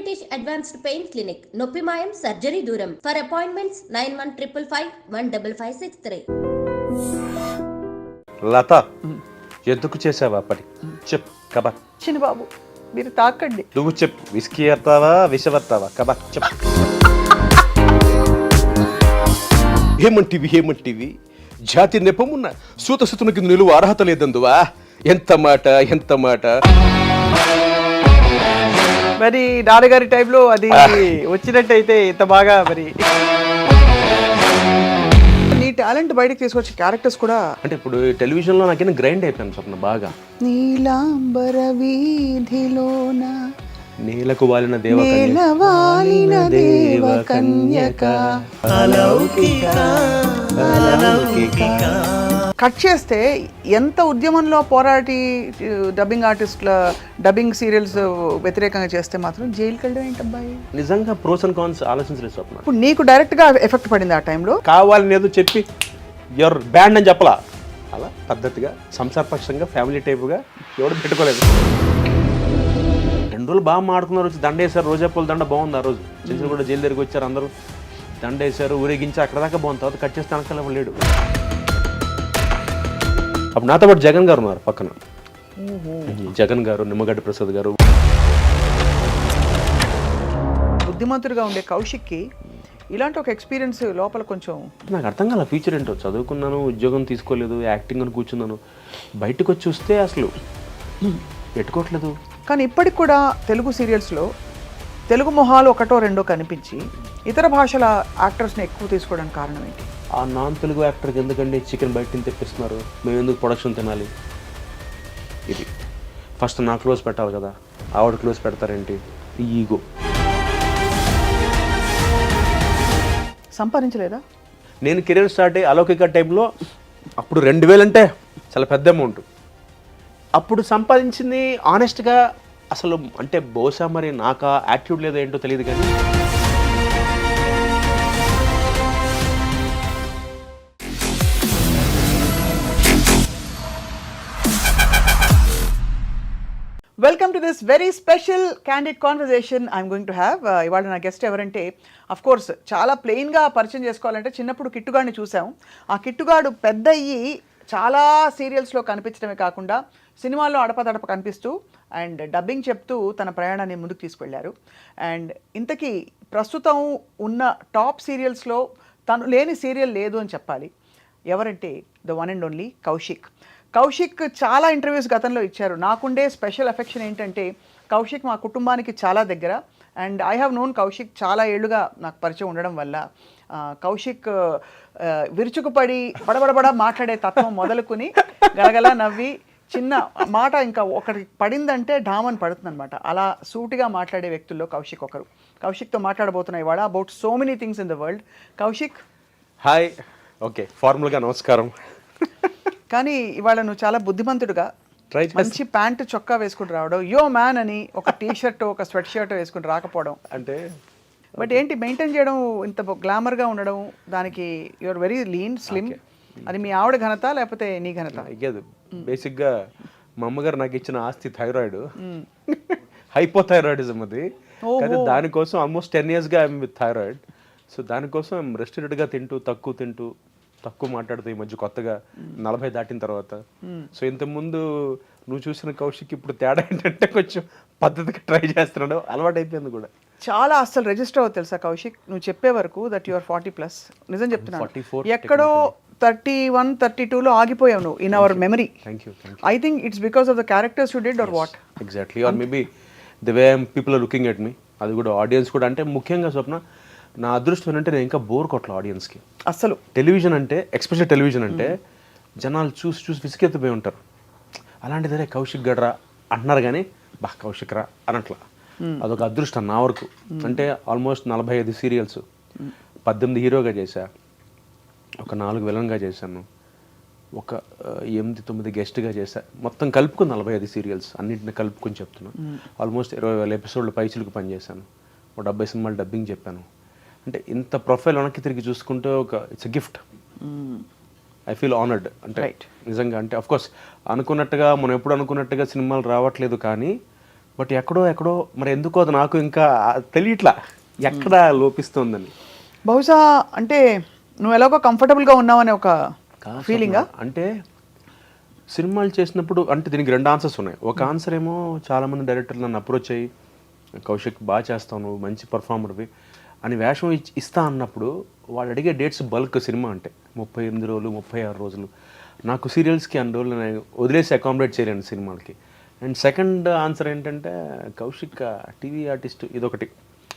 British advanced pain clinic, నొప్పి మాయం, surgery దూరం. For appointments 9155515563. లత, ఎందుకు చేసావా పని చెప్పు కబా. చిన్న బాబు మీరు తాకండి. నువ్వు చెప్పు, విస్కీ ఎత్తావా విషవత్తావా కబా చెప్పు. ఏమంటివి జాతి నెపమున్న సూతసుతుని కింద నిలువ అర్హత లేదందువా. ఎంత మాట. మరి నాన్నగారి టైంలో అది వచ్చినట్టయితే ఇంత బాగా మరి నీ టాలెంట్ బయటకు తీసుకొచ్చే క్యారెక్టర్స్ కూడా. అంటే ఇప్పుడు టెలివిజన్లో నాకేనా గ్రైండ్ అయిపోయాను స్వప్న బాగా. నీలాంబర వీధిలోన నేలకు వాలిన దేవ కన్యక కట్ చేస్తే ఎంత ఉద్యమంలో పోరాటి డబ్బింగ్ ఆర్టిస్టుల డబ్బింగ్ సీరియల్స్ వ్యతిరేకంగా చేస్తే మాత్రం జైలుకి వెళ్ళడం ఏంటబ్బాయి. నిజంగా ప్రోస్ అండ్ కాన్స్ ఆలోచించలేదు స్వప్న. ఇప్పుడు నీకు డైరెక్ట్ గా ఎఫెక్ట్ పడింది ఆ టైంలో. కావాలని ఏదో చెప్పి ఎవరు బ్యాండ్ అని చెప్పలా, అలా పద్ధతిగా సంసారపక్షంగా ఫ్యామిలీ టైపుగా ఎవరు పెట్టుకోలేదు. 2 రోజులు బాగా మాడుతున్నారు, వచ్చి దండ వేశారు. రోజాపూల దండ బాగుంది ఆ రోజు. చిన్న కూడా జైలు దగ్గరికి వచ్చారు, అందరూ దండ వేశారు, ఊరేగించి అక్కడ దాకా బాగుంది. తర్వాత కట్ చేస్తే అనకాల లేడు. అప్పుడు నాతో పాటు జగన్ గారు ఉన్నారు పక్కన. జగన్ గారు, నిమ్మగడ్డ ప్రసాద్ గారు. బుద్ధిమంతుడిగా ఉండే కౌశిక్కి ఇలాంటి ఒక ఎక్స్పీరియన్స్ లోపల కొంచెం నాకు అర్థం కాల. ఫ్యూచర్ ఏంటో చదువుకున్నాను, ఉద్యోగం తీసుకోలేదు, యాక్టింగ్ అని కూర్చున్నాను. బయటకు వచ్చి చూస్తే అసలు పెట్టుకోవట్లేదు. కానీ ఇప్పటికి కూడా తెలుగు సీరియల్స్లో తెలుగు మొహాలు ఒకటో రెండో కనిపించి ఇతర భాషల యాక్టర్స్ని ఎక్కువ తీసుకోవడానికి కారణం ఏంటి? ఆ నాన్ తెలుగు యాక్టర్కి ఎందుకండి చికెన్ బయట నుంచి తెప్పిస్తున్నారు, మేము ఎందుకు ప్రొడక్షన్ తినాలి? ఇది ఫస్ట్ నా క్లోజ్ పెట్టాలి కదా, ఆవిడ క్లోజ్ పెడతారేంటి? ఈ ఈగో. సంపాదించలేదా? నేను కెరీర్ స్టార్ట్ అయ్యి అలౌకిక టైంలో అప్పుడు 2000 అంటే చాలా పెద్ద అమౌంట్. అప్పుడు సంపాదించింది ఆనెస్ట్గా అసలు అంటే బహుశా మరి నాకు యాటిట్యూడ్ లేదో ఏంటో తెలియదు కానీ welcome to this very special candid conversation I'm going to have. ఇవాళ నా గెస్ట్ ఎవరంటే అఫ్ కోర్స్ చాలా ప్లెయిన్గా పరిచయం చేసుకోవాలంటే చిన్నప్పుడు కిట్టుగాడిని చూసాం. ఆ కిట్టుగాడు పెద్ద అయ్యి చాలా సీరియల్స్లో కనిపించడమే కాకుండా సినిమాల్లో అడపదడప కనిపిస్తూ అండ్ డబ్బింగ్ చెప్తూ తన ప్రయాణాన్ని ముందుకు తీసుకెళ్లారు. అండ్ ఇంతకీ ప్రస్తుతం ఉన్న టాప్ సీరియల్స్లో తను లేని సీరియల్ లేదు అని చెప్పాలి. ఎవరంటే the one and only Kaushik. Kaushik చాలా ఇంటర్వ్యూస్ గతంలో ఇచ్చారు. నాకుండే స్పెషల్ అఫెక్షన్ ఏంటంటే కౌశిక్ మా కుటుంబానికి చాలా దగ్గర. And I have known Kaushik చాలా ఏళ్ళుగా నాకు పరిచయం ఉండడం వల్ల కౌశిక్ విరుచుకుపడి బడబడబడ మాట్లాడే తత్వం మొదలుకుని గలగల నవ్వి చిన్న మాట ఇంకా ఒకటి పడిందంటే ఢామన్ పడుతుంది అనమాట. అలా సూటిగా మాట్లాడే వ్యక్తుల్లో కౌశిక్ ఒకరు. కౌశిక్తో మాట్లాడబోతున్నాయి ఇవాళ about so many things in the world. Kaushik hi. Okay, ఫార్మల్గా నమస్కారం. కానీ ఇవాళ నువ్వు చాలా బుద్ధిమంతుడుగా మంచి ప్యాంటు చొక్కా వేసుకుని రావడం, యో మ్యాన్ అని ఒక టీషర్ట్ ఒక స్వెట్ షర్ట్ వేసుకుని రాకపోవడం అంటే బట్ ఏంటి మెయింటైన్ చేయడం, ఇంత గ్లామర్గా ఉండడం, దానికి యువర్ వెరీ లీన్ స్లిమ్. అది మీ ఆవిడ ఘనత లేకపోతే నీ ఘనత? ఇవ్వదు. బేసిక్గా మా అమ్మగారు నాకు ఇచ్చిన ఆస్తి థైరాయిడ్, హైపోథైరాయిడిజం. అది కానీ దానికోసం ఆల్మోస్ట్ 10 yearsగా ఐఎమ్ విత్ థైరాయిడ్. సో దానికోసం రెస్ట్రిక్టెడ్గా తింటూ తక్కువ మాట్లాడుతూ ఈ మధ్య కొత్తగా 40 దాటిన తర్వాత. సో ఇంతకుముందు నువ్వు చూసిన కౌశిక్ ఇప్పుడు తేడా ఏంటంటే కొంచెం పద్ధతిగా ట్రై చేస్తున్నాడు, అలవాటు అయిపోయింది కూడా. చాలా అసలు రిజిస్టర్ అవ్వదు తెలుసా కౌశిక్, నువ్వు చెప్పే వరకు దట్ యువర్ 40+. నిజం చెప్తున్నాను, ఎక్కడో 31, 32లో ఆగిపోయావు నువ్వు in our memory. I think it's because of the characters you did or what? Exactly, or maybe the way people are looking at me. అది కూడా ఆడియన్స్ కూడా. అంటే ముఖ్యంగా స్వప్న, నా అదృష్టం ఏంటంటే నేను ఇంకా బోర్ కొట్టలే ఆడియన్స్కి. అసలు టెలివిజన్ అంటే ఎస్పెషల్లీ టెలివిజన్ అంటే జనాలు చూసి విసిగెత్తిపోయి ఉంటారు. అలాంటిదే కౌశిక్ గడ్రా అంటున్నారు కానీ బా కౌశిక్ రా అనట్లా. అదొక అదృష్టం నా వరకు. అంటే ఆల్మోస్ట్ 45 సీరియల్స్, 18 హీరోగా చేశా, ఒక 4 విలన్గా చేశాను, ఒక 8-9 గెస్ట్గా చేశా. మొత్తం కలుపుకుని 45 సీరియల్స్ అన్నింటిని కలుపుకొని చెప్తున్నాను. ఆల్మోస్ట్ 20,000 ఎపిసోడ్లు పైచిలకు పనిచేశాను, ఒక 70 సినిమాలు డబ్బింగ్ చెప్పాను. అంటే ఇంత ప్రొఫైల్ వెనక్కి తిరిగి చూసుకుంటే it's a gift. I feel honoured. అంటే నిజంగా అంటే అఫ్కోర్స్ అనుకున్నట్టుగా మనం ఎప్పుడు అనుకున్నట్టుగా సినిమాలు రావట్లేదు, కానీ బట్ ఎక్కడో మరి ఎందుకో అది నాకు ఇంకా తెలియట్లా ఎక్కడ లోపిస్తుందని. బహుశా అంటే నువ్వు ఎలాగో కంఫర్టబుల్గా ఉన్నావనే ఒక ఫీలింగా? అంటే సినిమాలు చేసినప్పుడు అంటే దీనికి 2 ఆన్సర్స్ ఉన్నాయి. ఒక ఆన్సర్ ఏమో చాలామంది డైరెక్టర్లు నన్ను అప్రోచ్ అయ్యి కౌశిక్ బాగా చేస్తావు, నువ్వు మంచి పర్ఫార్మర్వి అని వేషం ఇస్తా అన్నప్పుడు వాళ్ళు అడిగే డేట్స్ బల్క్. సినిమా అంటే 38 రోజులు 36 రోజులు. నాకు సీరియల్స్కి అన్ని రోజులు నేను వదిలేసి అకామిడేట్ చేయలేను సినిమాలకి. అండ్ సెకండ్ ఆన్సర్ ఏంటంటే కౌశిక్ టీవీ ఆర్టిస్ట్ ఇదొకటి.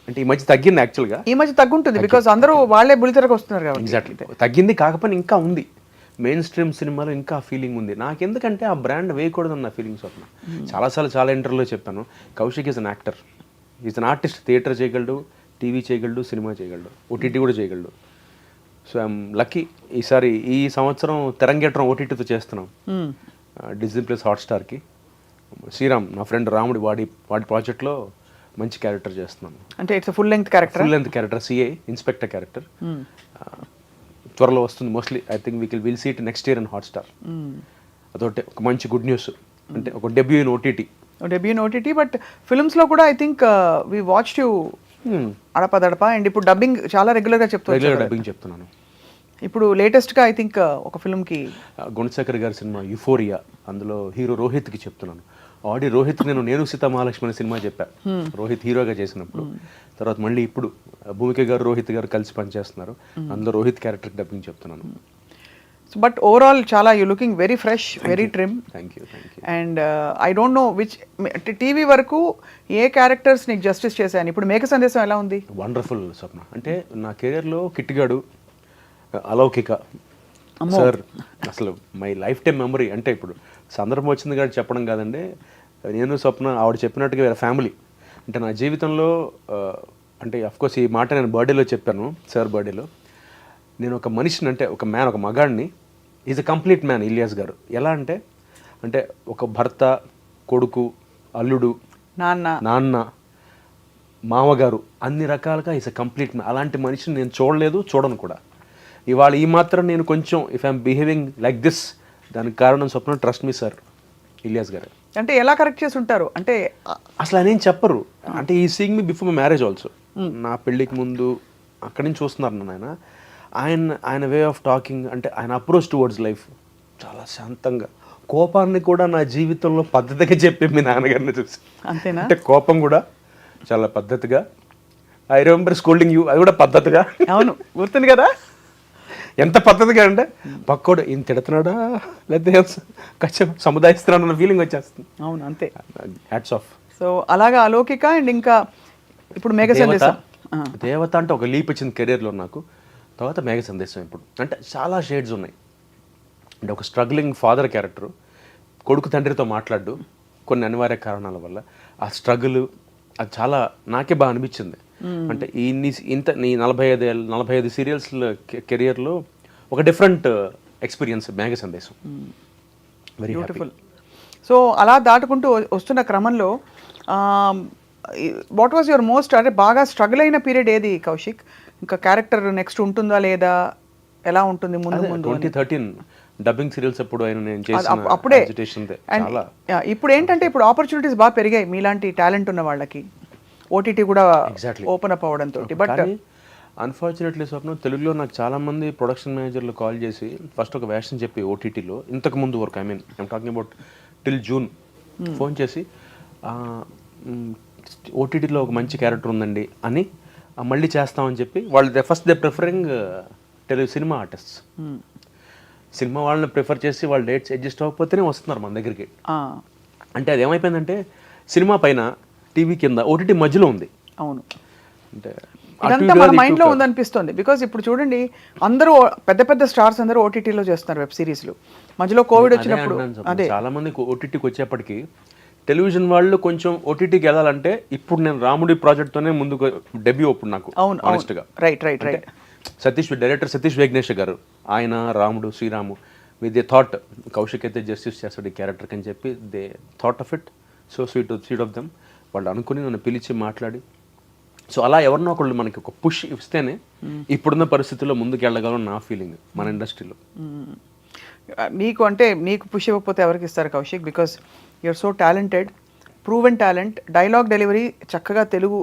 అంటే ఈ మధ్య తగ్గింది యాక్చువల్గా. ఈ మధ్య తగ్గుంటుంది బికాజ్ అందరూ వాళ్ళే బుల్లితెరకు వస్తున్నారు కాబట్టి. ఎగ్జాక్ట్లీ తగ్గింది, కాకపోతే ఇంకా ఉంది మెయిన్ స్ట్రీమ్ సినిమాలో ఇంకా ఫీలింగ్ ఉంది. నాకెందుకంటే ఆ బ్రాండ్ వేయకూడదన్న ఫీలింగ్ స్వప్న. చాలాసార్లు చాలా ఇంటర్వ్యూలో చెప్పాను, Kaushik is an actor, is an artist. Theatre చేయగలడు, టీవీ చేయగలడు, సినిమా చేయగలడు, ఓటీటీ కూడా చేయగలడు. So I'm lucky. ఈసారి ఈ సంవత్సరం తెరంగేట్రం ఓటీటీతో చేస్తున్నాం డిజ్నీ ప్లస్ హాట్స్టార్కి. శ్రీరామ్ నా ఫ్రెండ్ రాముడి వాడి ప్రాజెక్ట్లో మంచి క్యారెక్టర్ చేస్తున్నాను. అంటే it's full length character, CI inspector character. త్వరలో వస్తుంది mostly. I think will see it next year in Hotstar. అదొకటి ఒక మంచి గుడ్ న్యూస్. అంటే ఒక డెబ్యూ ఇన్ ఓటీటీ. బట్ ఫిల్మ్స్లో కూడా I think we watched you అడపదడప. అండ్ ఇప్పుడు డబ్బింగ్ చాలా రెగ్యులర్గా చెప్తున్నాను. ఇప్పుడు లేటెస్ట్గా ఐ థింక్ ఒక ఫిల్మ్కి గుణశేఖర్ గారి సినిమా యుఫోరియా, అందులో హీరో రోహిత్కి చెప్తున్నాను. ఆల్రెడీ రోహిత్ నేను సీతా మహాలక్ష్మి అనే సినిమా చెప్పాను రోహిత్ హీరోగా చేసినప్పుడు. తర్వాత మళ్ళీ ఇప్పుడు భూమిక గారు రోహిత్ గారు కలిసి పనిచేస్తున్నారు, అందులో రోహిత్ క్యారెక్టర్ డబ్బింగ్ చెప్తున్నాను. బట్ ఓవరాల్ చాలా you looking very fresh, very trim. Thank you. And I don't no which TV వరకు ఏ క్యారెక్టర్స్ నీకు జస్టిస్ చేశాను. ఇప్పుడు మేక సందేశం ఎలా ఉంది? వండర్ఫుల్ స్వప్న. అంటే నా కెరియర్లో కిట్టిగాడు, అలౌకిక సార్ అసలు మై లైఫ్ టైం మెమరీ. అంటే ఇప్పుడు సందర్భం వచ్చింది కాబట్టి చెప్పడం కాదండి, నేను స్వప్న ఆవిడ చెప్పినట్టుగా వేరే ఫ్యామిలీ. అంటే నా జీవితంలో అంటే అఫ్కోర్స్ ఈ మాట నేను బర్త్డేలో చెప్పాను, సార్ బర్త్డేలో. నేను ఒక మనిషిని, అంటే ఒక మ్యాన్, ఒక మగాడిని, is a complete man Ilyas గారు. ఎలా అంటే ఒక భర్త, కొడుకు, అల్లుడు, నాన్న, మామగారు, అన్ని రకాలుగా ఈజ్ అ కంప్లీట్ మ్యాన్. అలాంటి మనిషిని నేను చూడలేదు, చూడను కూడా. ఇవాళ ఈ మాత్రం నేను కొంచెం if I'm behaving like this, దానికి కారణం స్వప్న ట్రస్ట్ మీ సార్ ఇలియాస్ గారు. అంటే ఎలా కరెక్ట్ చేసి ఉంటారు అంటే అసలు ఆయన ఏం చెప్పరు. అంటే ఈ seeing me before my marriage also, నా పెళ్ళికి ముందు అక్కడి నుంచి చూస్తున్నారు నన్ను. ఆయన వే ఆఫ్ టాకింగ్, అంటే ఆయన అప్రోచ్ టువర్డ్స్ లైఫ్ చాలా శాంతంగా. కోపాన్ని కూడా నా జీవితంలో పద్ధతిగా చెప్పే మీ నాన్నగారిని చూసి. అంతేనా? అంటే కోపం కూడా చాలా పద్ధతిగా. ఐ రిమెంబర్ స్కోల్డింగ్ యూ, అది కూడా పద్ధతిగా. అవును, గుర్తుంది కదా. ఎంత పద్ధతిగా అంటే పక్కోడు ఈయన తిడుతున్నాడా లేకపోతే కొంచెం సముదాయిస్తున్నాడు అన్న ఫీలింగ్ వచ్చేస్తుంది. అవును, అంతే. Hats off. సో అలాగా అలౌకిక. అండ్ ఇంకా ఇప్పుడు మేఘ సందేశం. దేవత అంటే ఒక లీప్ వచ్చింది కెరీర్లో నాకు. తర్వాత మేఘ సందేశం. ఇప్పుడు అంటే చాలా షేడ్స్ ఉన్నాయి. అంటే ఒక స్ట్రగ్లింగ్ ఫాదర్ క్యారెక్టరు, కొడుకు తండ్రితో మాట్లాడు కొన్ని అనివార్య కారణాల వల్ల. ఆ స్ట్రగుల్ అది చాలా నాకే బాగా అనిపించింది. అంటే నీ 45 సీరియల్స్ కెరియర్లో ఒక డిఫరెంట్ ఎక్స్పీరియన్స్ మేఘ సందేశం. Very beautiful. సో అలా దాటుకుంటూ వస్తున్న క్రమంలో వాట్ వాజ్ యువర్ మోస్ట్, అంటే బాగా స్ట్రగుల్ అయిన పీరియడ్ ఏది కౌశిక్? ఇంకా క్యారెక్టర్ నెక్స్ట్ ఉంటుందా లేదా, ఎలా ఉంటుంది ముందు? 2013 డబ్బింగ్ సీరియల్స్ అప్పుడు ఆయన నేను చేసిన అప్పుడే. చాలా. ఇప్పుడు ఏంటంటే ఇప్పుడు ఆపర్చునిటీస్ బాగా పెరిగాయి మీలాంటి టాలెంట్ ఉన్న వాళ్ళకి, ఓటీటీ కూడా ఓపెన్ అప్ అవడంతో. బట్ అన్ఫార్చునేట్లీ స్వప్న, తెలుగులో నాకు చాలామంది ప్రొడక్షన్ మేనేజర్లు కాల్ చేసి ఫస్ట్ ఒక వేషన్ చెప్పి ఓటీటీలో ఇంతకు ముందు వరకు, I'm talking about till June, phone చేసి ఓటీటీలో ఒక మంచి క్యారెక్టర్ ఉందండి అని మళ్ళీ చేస్తామని చెప్పి వాళ్ళు first they preferring cinema artists. Cinema వాళ్ళని ప్రిఫర్ చేసి వాళ్ళ డేట్స్ అడ్జస్ట్ అవ్వకపోతేనే వస్తున్నారు మన దగ్గరికి. అంటే అది ఏమైపోయిందంటే సినిమా పైన టీవీ కింద ఓటీటీ మధ్యలో ఉంది. అవును, అంటే ఇదంతా మన మైండ్లో ఉందనిపిస్తుంది. బికాజ్ ఇప్పుడు చూడండి, అందరూ పెద్ద పెద్ద స్టార్స్ అందరూ ఓటీటీలో చేస్తున్నారు వెబ్ సిరీస్లు. మధ్యలో కోవిడ్ వచ్చినప్పుడు అదే చాలా మంది ఓటీటీకి వచ్చేప్పటికి టెలివిజన్ వాళ్ళు కొంచెం ఓటీటీకి వెళ్ళాలంటే ఇప్పుడు నేను రాముడి ప్రాజెక్ట్తోనే ముందుకు డెబ్యూ అప్పుడు నాకు ఆనెస్ట్గా. రైట్. డైరెక్టర్ సతీష్ వేగ్నేష్ గారు, ఆయన రాముడు Sriramu with they thought Kaushik అయితే జస్టిస్ చేస్తాడు ఈ క్యారెక్టర్కి అని చెప్పి they thought of it. So sweet of them. వాళ్ళు అనుకుని నన్ను పిలిచి మాట్లాడి, సో అలా ఎవరినో ఒకళ్ళు మనకి ఒక పుష్ ఇస్తేనే ఇప్పుడున్న పరిస్థితుల్లో ముందుకు వెళ్ళగలం నా ఫీలింగ్ మన ఇండస్ట్రీలో. నీకు పుష్ ఇవ్వకపోతే ఎవరికి ఇస్తారు Kaushik? Because you're so talented. Proven talent, dialogue delivery చక్కగా తెలుగు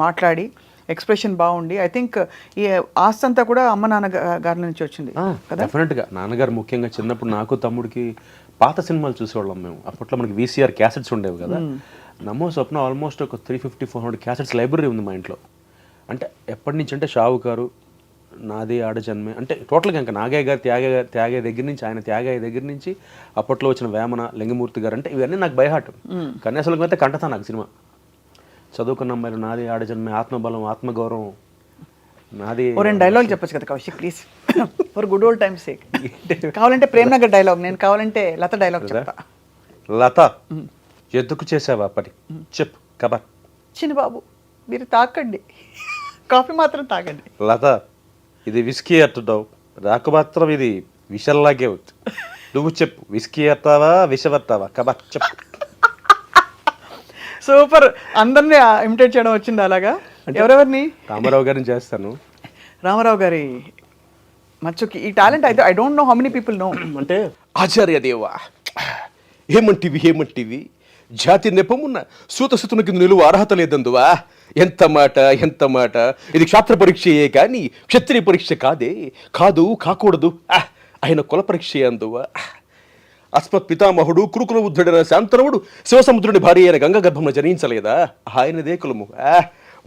మాట్లాడి ఎక్స్ప్రెషన్ బాగుండి, ఐ థింక్ ఈ ఆస్తి అంతా కూడా అమ్మ నాన్న గారి నుంచి వచ్చింది కదా. డెఫినెట్గా నాన్నగారు ముఖ్యంగా చిన్నప్పుడు నాకు తమ్ముడికి పాత సినిమాలు చూసేవాళ్ళం మేము. అప్పట్లో మనకి వీసీఆర్ క్యాసెట్స్ ఉండేవి కదా. నమో స్వప్న ఆల్మోస్ట్ ఒక 350-400 క్యాసెట్స్ లైబ్రరీ ఉంది మా ఇంట్లో. అంటే ఎప్పటి నుంచి అంటే షావుకారు, నాదే ఆడజన్మే, అంటే టోటల్గా ఇంకా నాగయ్య గారు త్యాగయ్య దగ్గర నుంచి, ఆయన త్యాగయ్య దగ్గర నుంచి అప్పట్లో వచ్చిన వేమన, లింగమూర్తి గారు, అంటే ఇవన్నీ నాకు బైహార్ట్. కన్యాశుల్కం అయితే కంటతా నాకు సినిమా. చదువుకున్న అమ్మాయిలు, నాది ఆడజన్మే, ఆత్మబలం, ఆత్మగౌరవం, నాది. ఓ 2 డైలాగ్ చెప్పచ్చు కదా Kaushik please, for good old times sake. కావాలంటే ప్రేమ్ నగర్ డైలాగ్, నేను కావాలంటే లత డైలాగ్ చెప్తా. లత ఎందుకు చేసావా పని చెప్పు కబర్. చిన్న బాబు మీరు తాకండి, కాఫీ మాత్రం తాగండి. లత ఇది విస్కీ అట్టుతావు, నాకు మాత్రం ఇది విషల్లాగే ఉంది. నువ్వు చెప్పు, విస్కీ అట్టావా విషవట్టావా కబర్ చెప్పు. సూపర్, అందరినీ ఇమిటేట్ చేయడం వచ్చింది అలాగా. ఎవరెవరిని? రామారావు గారిని చేస్తాను. రామారావు గారి మచ్చుకి ఈ టాలెంట్ అయితే I don't know how many people know. అంటే ఆచార్య దేవా, ఏమంటివి జాతి నెపమున్న సూతసుతుని కింద నిలువ అర్హత లేదందువా. ఎంత మాట. ఇది క్షాత్ర పరీక్షయే కానీ క్షత్రియ పరీక్ష కాకూడదు. ఆయన కుల పరీక్ష అందువా. అస్మత్ పితామహుడు కురుకుల బుద్ధుడైన శాంతనవుడు శివసముద్రుని భార్య అయిన గంగ గర్భంలో జనించలేదా. ఆయనదే కులము.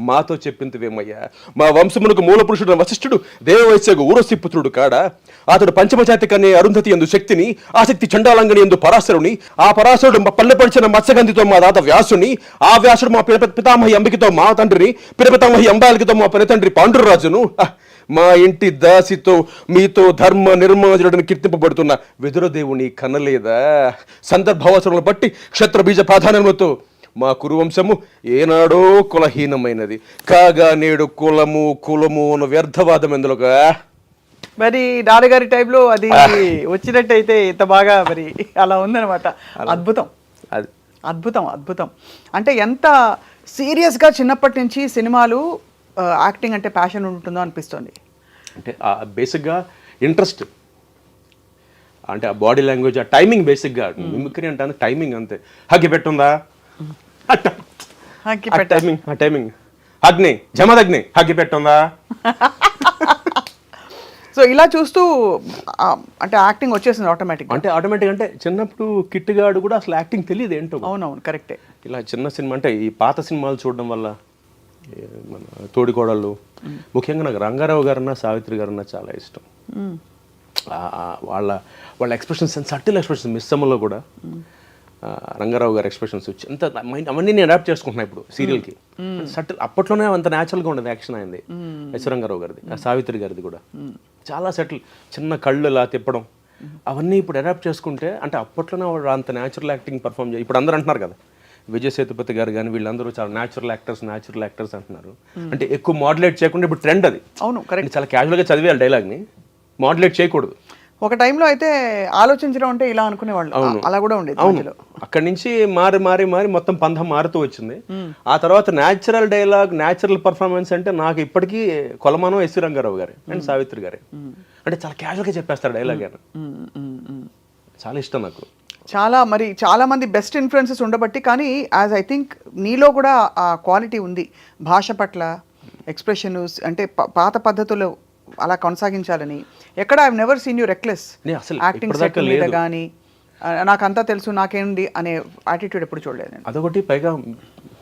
మాతో చెప్పిందివేమయ్యా. మా వంశమునకు మూల పురుషుడు వశిష్ఠుడు దేవవైశ్యకు ఊరసి పుత్రుడు కాడా. అతడు పంచమజాతి కనే అరుంధతి ఎందు శక్తిని, ఆ శక్తి చండాలంగని ఎందు పరాశరుని, ఆ పరాశరుడు పల్లెపడిచిన మత్స్యగంధితో మా దాత వ్యాసుని, ఆ వ్యాసుడు మా పితామహి అంబికతో మా తండ్రిని, పితామహి అంబాలికతో మా పెనతండ్రి పాండురాజును. మా ఇంటి దాసితో మీతో ధర్మ నిర్మాజుడని కీర్తింపబడుతున్న విదురదేవుని కనలేదా. సందర్భావసరములను బట్టి క్షత్రబీజ ప్రాధాన్యములతో మా కురువంశము ఏనాడో కులహీనమైనది కాగా నేడు కులము అన్న వ్యర్థవాదం ఎందులోగా. మరి నాన్నగారి టైంలో అది వచ్చినట్టయితే ఇంత బాగా మరి అలా ఉందన్నమాట. అద్భుతం. అంటే ఎంత సీరియస్గా చిన్నప్పటి నుంచి సినిమాలు, యాక్టింగ్ అంటే ప్యాషన్ ఉంటుందో అనిపిస్తుంది. అంటే బేసిక్గా ఇంట్రెస్ట్, అంటే ఆ బాడీ లాంగ్వేజ్, ఆ టైమింగ్, బేసిక్గా మిమిక్రీ అంటే టైమింగ్ అంతే. హగ్గి పెట్టుందా టైమింగ్, అగ్ని జమదగ్ని హగ్గి పెట్టుందా. సో ఇలా చూస్తూ అంటే యాక్టింగ్ వచ్చేసింది ఆటోమేటిక్. అంటే ఆటోమేటిక్ అంటే చిన్నప్పుడు కిట్టుగాడు కూడా అసలు యాక్టింగ్ తెలియదు ఏంటో. అవునవును కరెక్టే. ఇలా చిన్న సినిమా అంటే ఈ పాత సినిమాలు చూడడం వల్ల, మన తోడికోడళ్ళు, ముఖ్యంగా నాకు రంగారావు గారన్నా సావిత్రి గారన్నా చాలా ఇష్టం. వాళ్ళ ఎక్స్ప్రెషన్స్, సటిల్ ఎక్స్ప్రెషన్స్, మిస్సమ్మలో కూడా రంగారావు గారి ఎక్స్ప్రెషన్స్ వచ్చి అంత అవన్నీ నేను అడాప్ట్ చేసుకుంటున్నా ఇప్పుడు సీరియల్కి. సటిల్, అప్పట్లోనే అంత న్యాచురల్గా ఉండదు యాక్షన్ అయింది. రంగారావు గారిది, సావిత్రి గారిది కూడా చాలా సెటిల్. చిన్న కళ్ళు ఇలా తిప్పడం, అవన్నీ ఇప్పుడు అడాప్ట్ చేసుకుంటే, అంటే అప్పట్లోనే వాళ్ళు అంత న్యాచురల్ యాక్టింగ్ పర్ఫామ్ చేయాలి. ఇప్పుడు అందరూ అంటున్నారు కదా, విజయ్ సేతుపతి గారు కానీ వీళ్ళందరూ చాలా న్యాచురల్ యాక్టర్స్ అంటున్నారు. అంటే ఎక్కువ మాడ్యులేట్ చేయకుండా ఇప్పుడు ట్రెండ్ అది. అవును కరెక్ట్. చాలా క్యాజువల్గా చదివేయాలి డైలాగ్ని, మాడ్యులేట్ చేయకూడదు. ఒక టైంలో అయితే ఆలోచించడం అంటే ఇలా అనుకునేవాళ్ళు, అలా కూడా ఉండేది. అవును, అక్కడి నుంచి మారి మొత్తం పంధం మారుతూ వచ్చింది. ఆ తర్వాత న్యాచురల్ డైలాగ్, న్యాచురల్ పర్ఫార్మెన్స్ అంటే నాకు ఇప్పటికీ కొలమానం ఎస్వి రంగారావు గారు అండ్ సావిత్రి గారే. అంటే చాలా క్యాజువల్గా చెప్పేస్తారు డైలాగ్ అని. చాలా ఇష్టం నాకు. చాలా మంది బెస్ట్ ఇన్ఫ్లుయెన్సెస్ ఉండబట్టి, కానీ యాజ్ ఐ థింక్ నీలో కూడా ఆ క్వాలిటీ ఉంది భాష పట్ల, ఎక్స్ప్రెషన్, అంటే పాత పద్ధతుల్లో అలా కొనసాగించాలని. ఎక్కడ I never seen you reckless acting set మీద కానీ, నాకంతా తెలుసు నాకేంది అనే యాటిట్యూడ్ ఎప్పుడు చూడలేదు. అదొకటి, పైగా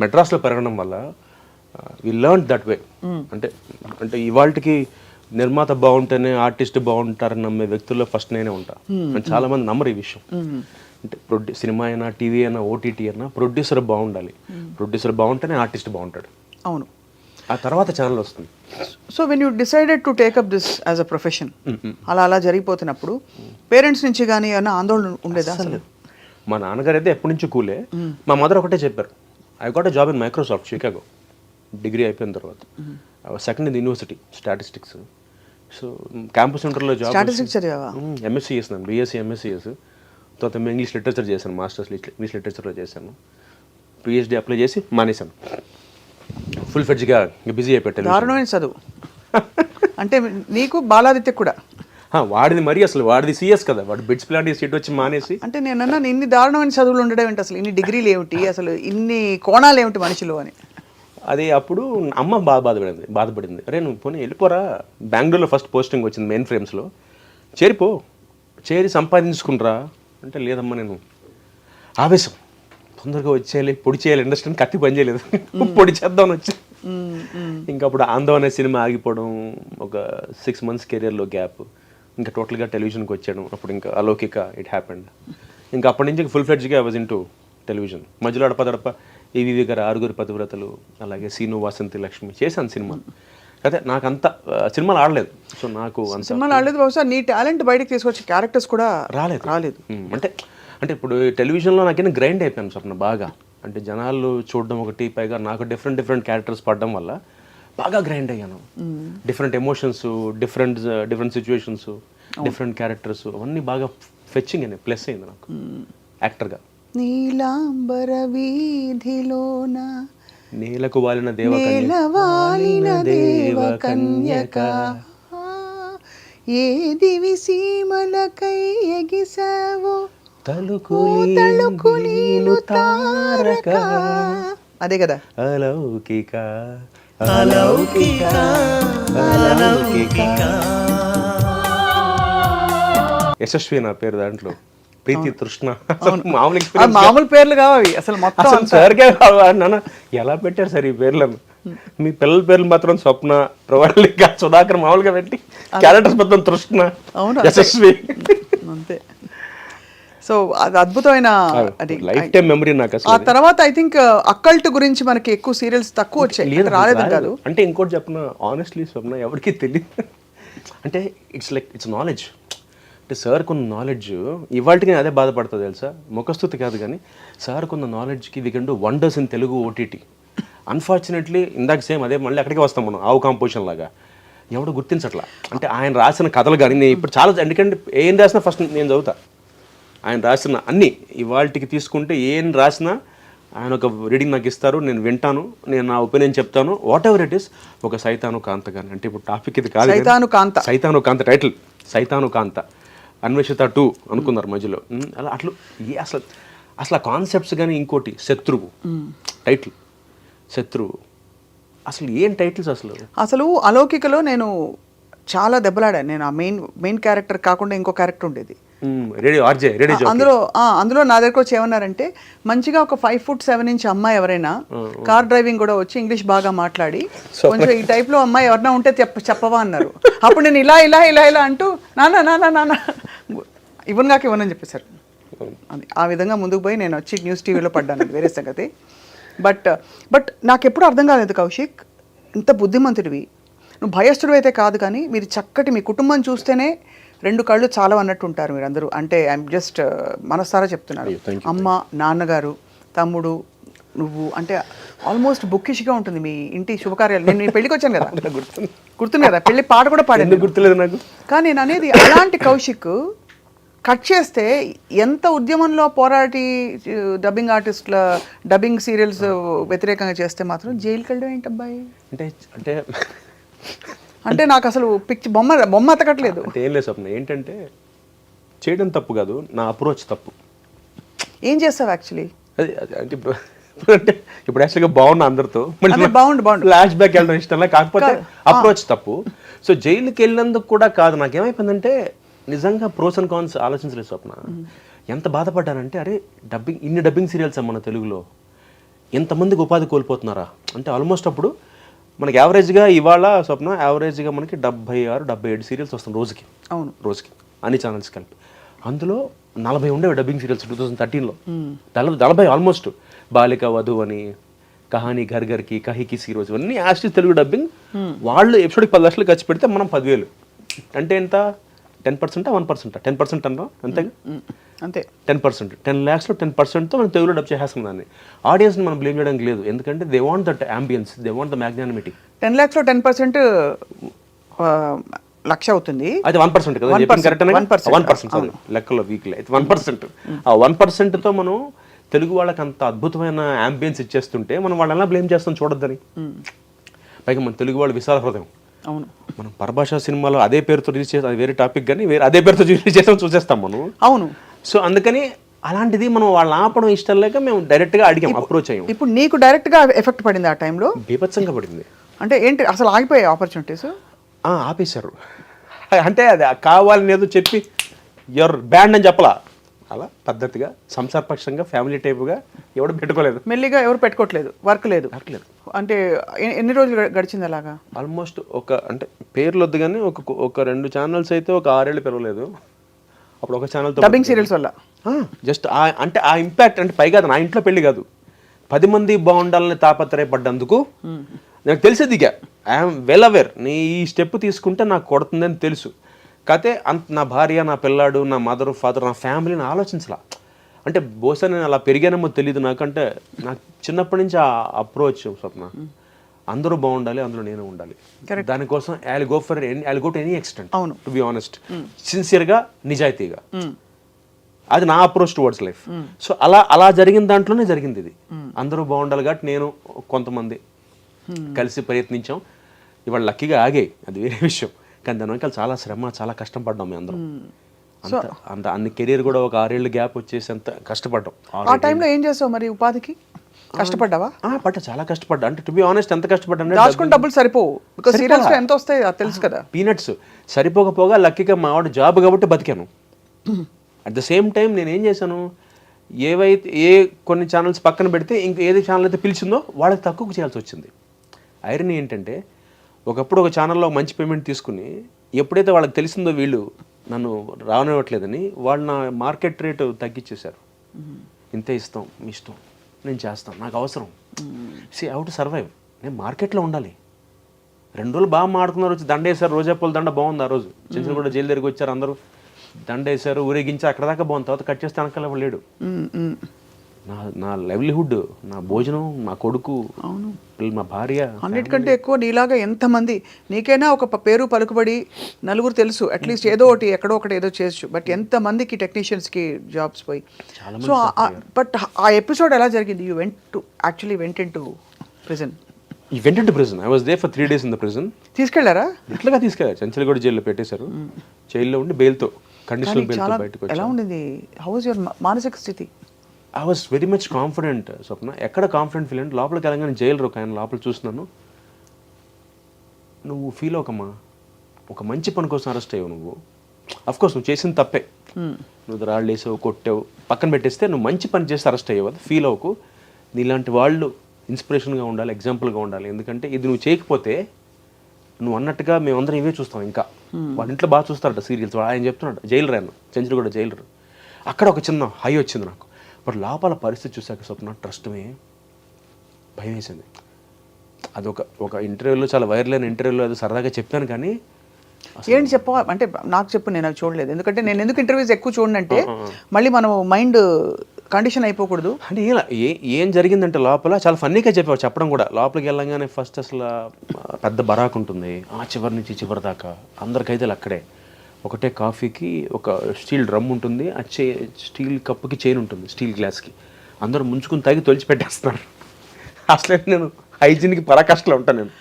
మెడ్రాస్లో పెరగడం వల్ల వి లెర్న్ దట్ వే. అంటే ఇవాళకి నిర్మాత బాగుంటేనే ఆర్టిస్ట్ బాగుంటారని నమ్మే వ్యక్తుల్లో ఫస్ట్ నేనే ఉంటా. చాలా మంది నమ్మరు ఈ విషయం. అంటే సినిమా అయినా, టీవీ అయినా, ఓటీటీ అయినా ప్రొడ్యూసర్ బాగుండాలి. ప్రొడ్యూసర్ బాగుంటేనే ఆర్టిస్ట్ బాగుంటాడు. అవును, ఆ తర్వాత ఛానల్ వస్తుంది. So when you decided to take up this as a profession, అలా జరిగిపోతున్నప్పుడు పేరెంట్స్ నుంచి కానీ ఏమైనా ఆందోళన ఉండేదా? అసలు మా నాన్నగారు అయితే ఎప్పటి నుంచి కూలే. మా మదర్ ఒకటే చెప్పారు, I got a job in Microsoft Chicago. Degree అయిపోయిన తర్వాత second in university statistics. So campus సెంటర్లో జాబ్. స్టాటిస్టిక్స్ చదివావా? ఎంఎస్సీ చేసినాను, బీఎస్సీ ఎంఎస్సీ చేసి తర్వాత ఇంగ్లీష్ లిటరేచర్ చేశాను, మాస్టర్స్ ఇంగ్లీష్ లిటరేచర్లో చేశాను. పిహెచ్డీ అప్లై చేసి మానేశాను. ఫుల్ ఫెడ్జ్గా బిజీ అయిపోయాను. దారుణమైన చదువు. అంటే నీకు బాలాదిత్య కూడా వాడిది మరీ అసలు వాడిది సీఎస్ కదా, వాడు బిట్స్ ప్లాంట్ సీట్ వచ్చి మానేసి. అంటే నేనన్నా ఇన్ని దారుణమైన చదువులు ఉండడం ఏంటి అసలు, ఇన్ని డిగ్రీలు ఏమిటి అసలు, ఇన్ని కోణాలు ఏమిటి మనిషిలో అని. అది అప్పుడు అమ్మ బాధపడింది. అరే నువ్వు పోనీ వెళ్ళిపోరా, బెంగళూరులో ఫస్ట్ పోస్టింగ్ వచ్చింది మెయిన్ ఫ్రేమ్స్లో, చేరి సంపాదించుకునిరా అంటే, లేదమ్మా నేను ఆవేశం తొందరగా వచ్చేయాలి, పొడి చేయాలి, ఇండస్ట్రీని కత్తి పని చేయలేదు, పొడి చేద్దామని వచ్చి. ఇంకా అప్పుడు ఆందోళన సినిమా ఆగిపోవడం, ఒక 6 months కెరియర్లో గ్యాప్, ఇంకా టోటల్గా టెలివిజన్కి వచ్చాను. అప్పుడు ఇంకా అలౌకిక ఇట్ హ్యాపెండ్. ఇంకా అప్పటి నుంచి ఫుల్ ఫ్లెడ్జ్గా ఐ వాజ్ ఇంటూ టెలివిజన్. మధ్యలో అడపదడప ఈవీవి గారు 6 పతివ్రతలు, అలాగే సీను వాసంతి లక్ష్మి చేశాను సినిమా. అయితే నాకు అంత సినిమాలు ఆడలేదు, సో నాకు అంత సినిమాలు ఆడలేదు. బహుశా నీ టాలెంట్ బయటకు తీసుకొచ్చే క్యారెక్టర్స్ కూడా రాలేదు. అంటే ఇప్పుడు టెలివిజన్లో నాకేనా గ్రైండ్ అయిపోయాను స్వప్న బాగా. అంటే జనాలు చూడడం ఒకటి, పైగా నాకు డిఫరెంట్ క్యారెక్టర్స్ పడడం వల్ల బాగా గ్రైండ్ అయ్యాను. Different emotions, different situations, different characters, అవన్నీ బాగా ఫెచ్చింగ్ అని ప్లస్ అయింది నాకు యాక్టర్గా. నీలాంబర వీధిలోన నేలకు వాలిన దేవకన్యక ఏ దివి సీమలకై ఎగిసావో తలుకులీను తారక. అదే కదా అలౌకిక. యశస్వి నా పేరు, దాంట్లో ప్రీతి తృష్ణ. మామూలు పేర్లు కావాలి అసలు, మొత్తం సార్కే నాన్న ఎలా పెట్టారు సార్ ఈ పేర్లను? మీ పిల్లల పేర్లు మాత్రం స్వప్న, ప్రవళిక, సుధాకర్ మామూలుగా పెట్టి క్యారెక్టర్స్ మొత్తం తృష్ణ, యశస్వి అంతే. సో అది అద్భుతమైన లైఫ్ టైం మెమరీ నాకు. ఆ తర్వాత ఐ థింక్ అక్కల్ట్ గురించి మనకి ఎక్కువ సీరియల్స్ తక్కువ వచ్చాయి, రాలేదు కాదు. అంటే ఇంకోటి చెప్పిన ఆనెస్ట్లీ స్వప్న ఎవరికి తెలియదు. అంటే ఇట్స్ నాలెడ్జ్. అంటే సార్ కొన్న నాలెడ్జ్ ఇవాళకి నేను అదే బాధపడుతుంది తెలుసా, ముఖస్థుతి కాదు కానీ సార్ కొన్న నాలెడ్జ్కి we can do wonders in Telugu OTT. Unfortunately ఇందాక సేమ్ అదే మళ్ళీ అక్కడికే వస్తాం మనం, ఆవు కాంపోజిషన్ లాగా ఎవడు గుర్తించట్లా. అంటే ఆయన రాసిన కథలు కానీ నేను ఇప్పుడు చాలా, ఎందుకంటే ఏం రాసినా ఫస్ట్ నేను చదువుతా. ఆయన రాసిన అన్నీ ఇవాళకి తీసుకుంటే ఏం రాసినా ఆయన ఒక రీడింగ్ నాకు ఇస్తారు, నేను వింటాను, నేను నా ఒపీనియన్ చెప్తాను, వాట్ ఎవర్ ఇట్ ఈస్. ఒక సైతాను కాంత కానీ, అంటే ఇప్పుడు టాపిక్ ఇది కాదు, సైతాను కాంత టైటిల్, సైతాను కాంత అన్వేషిత 2 అనుకున్నారు మధ్యలో. అలా అట్లు అసలు ఆ కాన్సెప్ట్స్ కానీ, ఇంకోటి శత్రువు టైటిల్, శత్రువు అసలు ఏం టైటిల్స్ అసలు అలౌకికలో నేను చాలా దెబ్బలాడాను. నేను ఆ మెయిన్ క్యారెక్టర్ కాకుండా ఇంకో క్యారెక్టర్ ఉండేది అందులో నా దగ్గరకు వచ్చి ఏమన్నారంటే, మంచిగా ఒక 5'7" అమ్మాయి ఎవరైనా కార్ డ్రైవింగ్ కూడా వచ్చి ఇంగ్లీష్ బాగా మాట్లాడి కొంచెం ఈ టైప్ లో అమ్మాయి ఎవరైనా ఉంటే చెప్పవా అన్నారు. అప్పుడు నేను ఇలా ఇలా ఇలా ఇలా అంటూ నాన్న ఇవ్వనని చెప్పేశారు. అది ఆ విధంగా ముందుకు పోయి నేను వచ్చి న్యూస్ టీవీలో పడ్డాను, అది వేరే సంగతి. బట్ నాకు ఎప్పుడు అర్థం కాలేదు కౌశిక్, ఇంత బుద్ధిమంతుడివి, నువ్వు భయస్థుడు అయితే కాదు, కానీ మీరు చక్కటి మీ కుటుంబం చూస్తేనే 2 కళ్ళు చాలా అన్నట్టు ఉంటారు మీరందరూ. అంటే ఐఎమ్ జస్ట్ మనసారా చెప్తున్నారు. అమ్మ, నాన్నగారు, తమ్ముడు, నువ్వు, అంటే ఆల్మోస్ట్ బుక్కిష్గా ఉంటుంది మీ ఇంటి శుభకార్యాలు. నేను మీ పెళ్ళికి వచ్చాను కదా, గుర్తుంది కదా, పెళ్లి పాట కూడా పాడాను, గుర్తులేదు నాకు. కానీ నేను అనేది అలాంటి కౌశిక్ కట్ చేస్తే ఎంత ఉద్యమంలో పోరాటి డబ్బింగ్ ఆర్టిస్టుల డబ్బింగ్ సీరియల్స్ వ్యతిరేకంగా చేస్తే మాత్రం జైలుకి వెళ్ళడం ఏంటబ్బాయి? అంటే అంటే నాకు అసలు బొమ్మ అతకట్లేదు. అంటే ఏం లేదు స్వప్న, ఏంటంటే చేయడం తప్పు కాదు, నా అప్రోచ్ తప్పు. ఏం చేస్తావు యాక్చువల్లీ? అంటే ఇప్పుడు యాక్చువల్గా బాగున్నా అందరితో, బాగుండు ఫ్లాష్ బ్యాక్ వెళ్ళడం ఇష్టంలా, కాకపోతే అప్రోచ్ తప్పు. సో జైలుకి వెళ్ళినందుకు కూడా కాదు, నాకేమైపోయిందంటే నిజంగా ప్రోస్ అండ్ కాన్స్ ఆలోచించలేదు స్వప్న. ఎంత బాధపడ్డానంటే, అరే ఇన్ని డబ్బింగ్ సీరియల్స్ మన తెలుగులో ఎంతమందికి ఉపాధి కోల్పోతున్నారా అంటే. ఆల్మోస్ట్ అప్పుడు మనకి యావరేజ్గా ఇవాళ స్వప్న యావరేజ్గా మనకి 76-77 సీరియల్స్ వస్తుంది రోజుకి. అవును, రోజుకి అన్ని ఛానల్స్ కలిపి. అందులో 40 ఉండేవి డబ్బింగ్ సీరియల్స్ 2013లో. 40 ఆల్మోస్ట్. బాలిక వధు అని, కహానీ ఘర్ ఘర్కి, కహికి సీరోజ్, ఇవన్నీ యాస్టిస్ తెలుగు డబ్బింగ్. వాళ్ళు ఎపిసోడ్కి 10 లక్షలు ఖర్చు పెడితే మనం 10,000 అంటే ఎంత, 10%, 1%, 10% అన్నా అంతేగా, అంతే 10%, 10 lakhsలో 10%తో మనం తెలుగులో డబ్ చేసేస్తున్నాం దాన్ని. ఆడియన్స్ని మనం బ్లేమ్ చేయడానికి లేదు, ఎందుకంటే they want that ambience, they want the magnanimity. 10 lakhsలో 10% లక్ష అవుతుంది, అది 1% కదా, 1% లెక్కలో వీక్లీ అయితే 1%. ఆ 1%తో మనం తెలుగు వాళ్ళకి అంత అద్భుతమైన అంబియన్స్ ఇచ్చేస్తుంటే మనం వాళ్ళని ఎలా బ్లేమ్ చేస్తాం చూడొద్దని. పైగా మన తెలుగు వాళ్ళు విశాల హృదయం, అవును, మనం పరభాషా సినిమాలో అదే పేరుతో రిలీజ్ చేస్తాం, అది వేరే టాపిక్, కానీ వేరే అదే పేరుతో రిలీజ్ చేస్తాం చూసేస్తాం మనం. అవును. సో అందుకని అలాంటిది మనం వాళ్ళని ఆపడం ఇష్టం లేక మేము డైరెక్ట్గా అడిగాం, అప్రోచ్ అయ్యాం. ఇప్పుడు నీకు డైరెక్ట్గా ఎఫెక్ట్ పడింది ఆ టైంలో? బీభత్సంగా పడింది. అంటే ఏంటి అసలు ఆగిపోయాయి ఆపర్చునిటీస్? ఆపేశారు. అంటే అది కావాలని ఏదో చెప్పి ఎవరు బ్యాండ్ అని చెప్పలా, అలా పద్ధతిగా సంసారపక్షంగా ఫ్యామిలీ టైప్గా ఎవడు పెట్టుకోలేదు. మెల్లిగా ఎవరు పెట్టుకోవట్లేదు, వర్క్ లేదు. అంటే ఎన్ని రోజులు గడిచింది అలాగా? ఆల్మోస్ట్ అంటే పేర్లు వద్దు కానీ ఒక 2 ఛానల్స్ అయితే ఒక 6 ఏళ్ళు పెరగలేదు. అప్పుడు ఒక ఛానల్తో డబ్బింగ్ సీరియల్స్ వల్ల జస్ట్ అంటే ఆ ఇంపాక్ట్, అంటే పైగా నా ఇంట్లో పెళ్లి కాదు, 10 మంది బాగుండాలని తాపత్రయపడ్డందుకు నాకు తెలిసేది. ఇక ఐఎమ్ వెల్ అవేర్, నీ ఈ స్టెప్ తీసుకుంటే నాకు కొడుతుందని తెలుసు. కాకపోతే నా భార్య, నా పిల్లాడు, నా మదర్ ఫాదర్, నా ఫ్యామిలీని ఆలోచించలా. అంటే బహుశా నేను అలా పెరిగానేమో తెలియదు నాకంటే, నాకు చిన్నప్పటి నుంచి ఆ అప్రోచ్ స్వప్న, అందరూ బాగుండాలి, అందులో నేను ఉండాలి. దానికోసం I go to any extent, to be honest, సిన్సియర్గా, నిజాయితీగా. అది నా అప్రోచ్ టువర్డ్స్ లైఫ్. సో అలా జరిగిన దాంట్లోనే జరిగింది ఇది. అందరూ బాగుండాలి కాబట్టి నేను కొంతమంది కలిసి ప్రయత్నించాం. ఇవాళ లక్కీగా ఆగాయి, అది వేరే విషయం. కానీ దాని వెనకాల చాలా శ్రమ, చాలా కష్టపడ్డాం మేము అందరం. అంత అన్ని కెరీర్ కూడా ఒక 6 ఏళ్ళు గ్యాప్ వచ్చేసి అంత కష్టపడ్డాం. ఆ టైంలో ఏం చేసావు మరి ఉపాధికి? కష్టపడ్డావా? చాలా కష్టపడ్డా. అంటే టు బి ఆనెస్ట్ ఎంత కష్టపడ్డా, దాచుకుని డబ్బులు సరిపోవు, బికాజ్ సీరియల్స్ లో ఎంత వస్తాయి తెలుసు కదా. పీనట్స్ సరిపోకపోగా లక్కీగా మా వాడు జాబ్ కాబట్టి బతికాను. అట్ ద సేమ్ టైం నేను ఏం చేశాను, కొన్ని ఛానల్స్ పక్కన పెడితే ఇంకా ఏది ఛానల్ అయితే పిలిచిందో వాళ్ళకి తక్కువ చేయాల్సి వచ్చింది. ఐరన్ ఏంటంటే, ఒకప్పుడు ఒక ఛానల్లో మంచి పేమెంట్ తీసుకుని ఎప్పుడైతే వాళ్ళకి తెలిసిందో వీళ్ళు నన్ను రానివ్వట్లేదని, వాళ్ళు నా మార్కెట్ రేటు తగ్గించేశారు. ఇంతే ఇస్తాం, మీ ఇష్టం, నేను చేస్తాను, నాకు అవసరం. హౌ టు సర్వైవ్, నేను మార్కెట్లో ఉండాలి. 2 రోజులు బాగా మాడుకున్నారు, వచ్చి దండ వేశారు, రోజాపూల దండ బాగుంది. ఆ రోజు చిన్న కూడా జైలు దగ్గరికి వచ్చారు, అందరూ దండ వేశారు, ఊరేగించారు, అక్కడ దాకా బాగుంది. తర్వాత కట్ చేస్తే అనకాల లేడు. నా లైవ్లీహుడ్, నా భోజనం, నా కొడుకు, మా భార్య, అన్నిటికంటే ఎక్కువ నీలాగా ఎంతమంది, నీకైనా ఒక పేరు పలుకుబడి నలుగురు తెలుసు, అట్లీస్ట్ ఏదో ఒకటి ఎక్కడో ఒకటి ఏదో చేయొచ్చు, బట్ ఎంతమందికి టెక్నీషియన్స్కి జాబ్స్ పోయి. సో బట్ ఆ ఎపిసోడ్ ఎలా జరిగింది? You went in to prison. I was there for 3 days in the prison. తీసుకెళ్లారా? ఇట్లాగా తీసుకెళ్లారు, చంచలగూడ జైల్లో పెట్టేశారు. జైల్లో ఉండి బెయిల్తో, కండిషనల్ బెయిల్తో బయటకు వచ్చారు. ఎలా ఉండింది? హౌ వాజ్ యువర్ మానసిక స్థితి? I was very much confident Swapna. ఎక్కడ కాన్ఫిడెంట్ ఫీల్ అంటే, లోపలికి వెళ్ళగానే జైలు ఆయన లోపల చూస్తున్నాను, నువ్వు ఫీల్ అవ్వకమ్మా, ఒక మంచి పని కోసం అరెస్ట్ అయ్యావు నువ్వు. అఫ్కోర్స్ నువ్వు చేసిన తప్పే, నువ్వు రాళ్ళు వేసావు, కొట్టావు, పక్కన పెట్టేస్తే నువ్వు మంచి పని చేస్తే అరెస్ట్ అయ్యావు, అది ఫీల్ అవ్వకు. నీలాంటి వాళ్ళు ఇన్స్పిరేషన్గా ఉండాలి, ఎగ్జాంపుల్గా ఉండాలి. ఎందుకంటే ఇది నువ్వు చేయకపోతే, నువ్వు అన్నట్టుగా మేమందరం ఇవే చూస్తాం. ఇంకా వాళ్ళ ఇంట్లో బాగా చూస్తారట సీరియల్స్. ఆయన చెప్తున్నాడు, జైలు రాను, చంద్రగూడ జైలు. అక్కడ ఒక చిన్న హై వచ్చింది నాకు. బట్ లోపల పరిస్థితి చూసాక స్వప్న, ట్రస్ట్మే భయం వేసింది. అది ఒక ఇంటర్వ్యూలో, చాలా వైరల్ అయిన ఇంటర్వ్యూలో అది సరదాగా చెప్పాను. కానీ ఏంటి చెప్ప అంటే నాకు చెప్పు, నేను అది చూడలేదు. ఎందుకంటే నేను ఎందుకు ఇంటర్వ్యూస్ ఎక్కువ చూడంటే, మళ్ళీ మనం మైండ్ కండిషన్ అయిపోకూడదు. అంటే ఇలా ఏం జరిగిందంటే, లోపల చాలా ఫన్నీగా చెప్పడం కూడా. లోపలికి వెళ్ళంగానే ఫస్ట్ అసలు పెద్ద బరాక్ ఉంటుంది, ఆ చివరి నుంచి చివరి దాకా అందరికైతే అక్కడే. ఒకటే కాఫీకి ఒక స్టీల్ డ్రమ్ ఉంటుంది, ఆ స్టీల్ కప్పుకి చైన్ ఉంటుంది, స్టీల్ గ్లాస్కి. అందరూ ముంచుకుని తాగి తొలిచి పెట్టేస్తున్నారు. అసలే నేను హైజీన్కి పరాకాష్లో ఉంటాను నేను.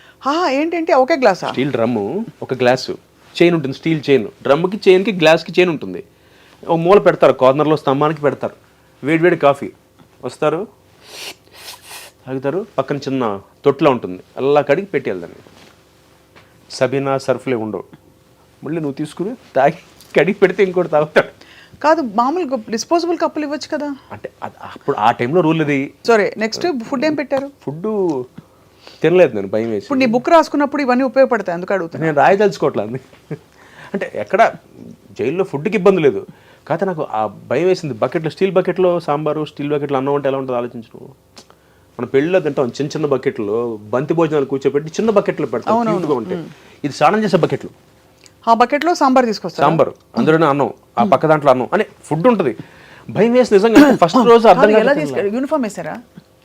ఏంటంటే ఒకే గ్లాస్, స్టీల్ డ్రమ్ము, ఒక గ్లాసు, చైన్ ఉంటుంది, స్టీల్ చైన్. డ్రమ్కి చైన్కి గ్లాస్కి చైన్ ఉంటుంది. ఒక మూల పెడతారు, కార్నర్లో స్తంభానికి పెడతారు. వేడి కాఫీ వస్తారు, తాగుతారు. పక్కన చిన్న తొట్టులో ఉంటుంది, అలా కడిగి పెట్టేయాలి దాన్ని. సబీనా సర్ఫ్లే ఉండవు, మళ్ళీ నువ్వు తీసుకుని తాగి కడిగి పెడితే ఇంకోటి తాగుతాడు. కాదు, మామూలు డిస్పోజబుల్ కప్పులు ఇవ్వచ్చు కదా. అంటే అప్పుడు ఆ టైంలో రూల్ అది. సరే, నెక్స్ట్ ఫుడ్ ఏం పెట్టారు? ఫుడ్ తినలేదు నేను, భయం వేసి. ఇప్పుడు నీ బుక్ రాసుకున్నప్పుడు ఇవన్నీ ఉపయోగపడతాయి, అందుకు అడుగుతాను. నేను రాయదలుచుకోవట్లేదు. అంటే ఎక్కడ జైల్లో ఫుడ్కి ఇబ్బంది లేదు, కాకపోతే నాకు ఆ భయం వేసింది. బకెట్లో, స్టీల్ బకెట్లో సాంబారు, స్టీల్ బకెట్లో అన్నం అంటే ఎలా ఉంటుంది ఆలోచించు. మనం పెళ్ళిలో తింటాం చిన్న బకెట్లో, బంతి భోజనాలు కూర్చోబెట్టి చిన్న బకెట్లో పెడతాం, క్యూట్గా ఉంటాయి. ఇది స్నానం చేసే బకెట్లు. ఆ బకెట్లో సాంబార్ తీసుకొస్తారు, సాంబార్ అందులోనే అన్నం, ఆ పక్క దాంట్లో అన్నం అనే ఫుడ్ ఉంటుంది. భయం వేసి నిజంగా ఫస్ట్ రోజు అర్థం కాదు. యూనిఫామ్ వేసారా?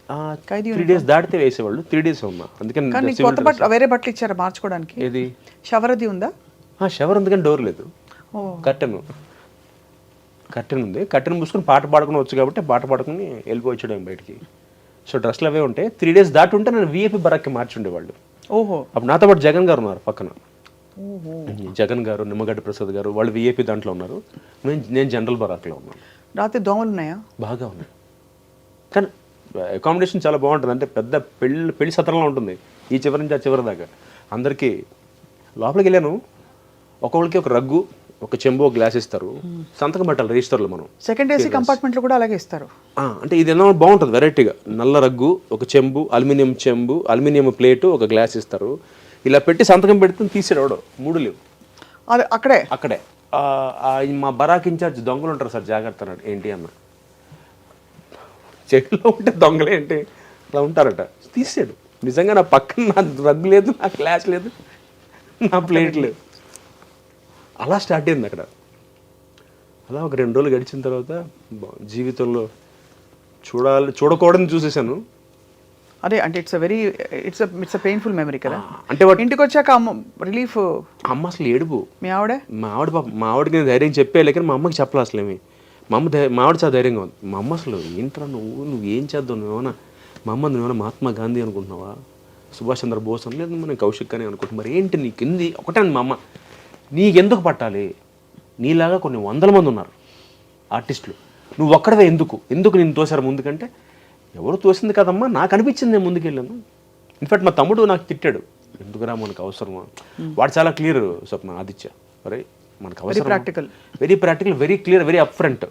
3 days దాటితే వేసేవాళ్ళు, 3 days ఉన్నా. అందుకని కొత్త బట్టలు, వేరే బట్టలు ఇచ్చారా మార్చుకోవడానికి? ఏది షవర్ అది ఉందా? షవర్ ఉంది కానీ డోర్ లేదు. కర్టెన్ ఉంది, కర్టెన్ మూసుకొని పాట పాడుకుని వచ్చు కాబట్టి పాట పాడుకుని వెళ్ళిపోవచ్చాడు బయటికి. సో డ్రెస్లు అవే ఉంటాయి. 3 days దాటి ఉంటే నేను విఐపి బరాక్కి మార్చి ఉండేవాళ్ళు. ఓహో. అప్పుడు నాతో పాటు జగన్ గారు ఉన్నారు పక్కన. జగన్ గారు, నిమ్మగడ్డ ప్రసాద్ గారు, వాళ్ళు విఐపి దాంట్లో ఉన్నారు. నేను జనరల్ బరాక్లో ఉన్నాను. రాత్రి దోమలు ఉన్నాయా? బాగా ఉన్నాయి. కానీ అకామిడేషన్ చాలా బాగుంటుంది. అంటే పెద్ద పెళ్లి సత్రంలో ఉంటుంది, ఈ చివరి నుంచి ఆ చివరి దాకా. అందరికీ లోపలికి వెళ్ళాను, ఒక్కొక్కరికి ఒక రగ్గు, ఒక చెంబు, ఒక గ్లాస్ ఇస్తారు. సంతకం పెట్టాలి రిజిస్టర్లో మనం. సెకండ్ ఏసీ కంపార్ట్మెంట్లో కూడా అలాగే ఇస్తారు. అంటే ఇది ఏమో బాగుంటుంది వెరైటీగా. నల్ల రగ్గు, ఒక చెంబు, అల్యూమినియం చెంబు, అల్యూమినియం ప్లేటు, ఒక గ్లాస్ ఇస్తారు. ఇలా పెట్టి సంతకం పెడితే తీసేవాడు. 3 లేవు అది అక్కడే. మా బరాక్ ఇన్ఛార్జ్ దొంగలు ఉంటారు సార్, జాగ్రత్త అన్నాడు. ఏంటి అన్న, చెట్లో ఉంటే దొంగలే ఏంటి అలా ఉంటారట. తీసాడు. నిజంగా నా పక్కన నా రగ్గు లేదు, నా గ్లాస్ లేదు, నా ప్లేట్ లేదు. అలా స్టార్ట్ అయింది అక్కడ. అలా ఒక 2 రోజులు గడిచిన తర్వాత జీవితంలో చూడకూడదని చూసేసాను. అదే అంటే ఇట్స్ పెయిన్ఫుల్ మెమరీ కదా. అంటే ఇంటికి వచ్చాక అమ్మ రిలీఫ్. అమ్మ అసలు ఏడుపు. మీ ఆవిడే? మా ఆవిడకి నేను ధైర్యం చెప్పేయాలి, కానీ మా అమ్మకి చెప్పలే అసలు ఏమి. మా ఆవిడ చాలా ధైర్యంగా ఉంది. మా అమ్మ అసలు ఏంట్రా నువ్వు ఏం చేద్దావు, నువ్వేమన్నా మా అమ్మ నువ్వేమన్నా మహాత్మా గాంధీ అనుకుంటున్నావా, సుభాష్ చంద్ర బోస్ అని, లేదు నేను కౌశిక్ అని అనుకుంటున్నా. మరి ఏంటి నీకు ఎంది ఒకటే మా అమ్మ, నీకెందుకు పట్టాలి, నీలాగా కొన్ని 100 మంది ఉన్నారు ఆర్టిస్టులు, నువ్వు ఒక్కడవే ఎందుకు నేను తోసారు ముందుకంటే, ఎవరు తోసింది కదమ్మా, నాకు అనిపించింది నేను ముందుకెళ్ళాను. ఇన్ఫాక్ట్ మా తమ్ముడు నాకు తిట్టాడు, ఎందుకురా మనకు అవసరమా. వాడు చాలా క్లియర్ స్వప్న, ఆదిత్య, ఒరే మనకు అవసరం, very practical, very clear, very up front.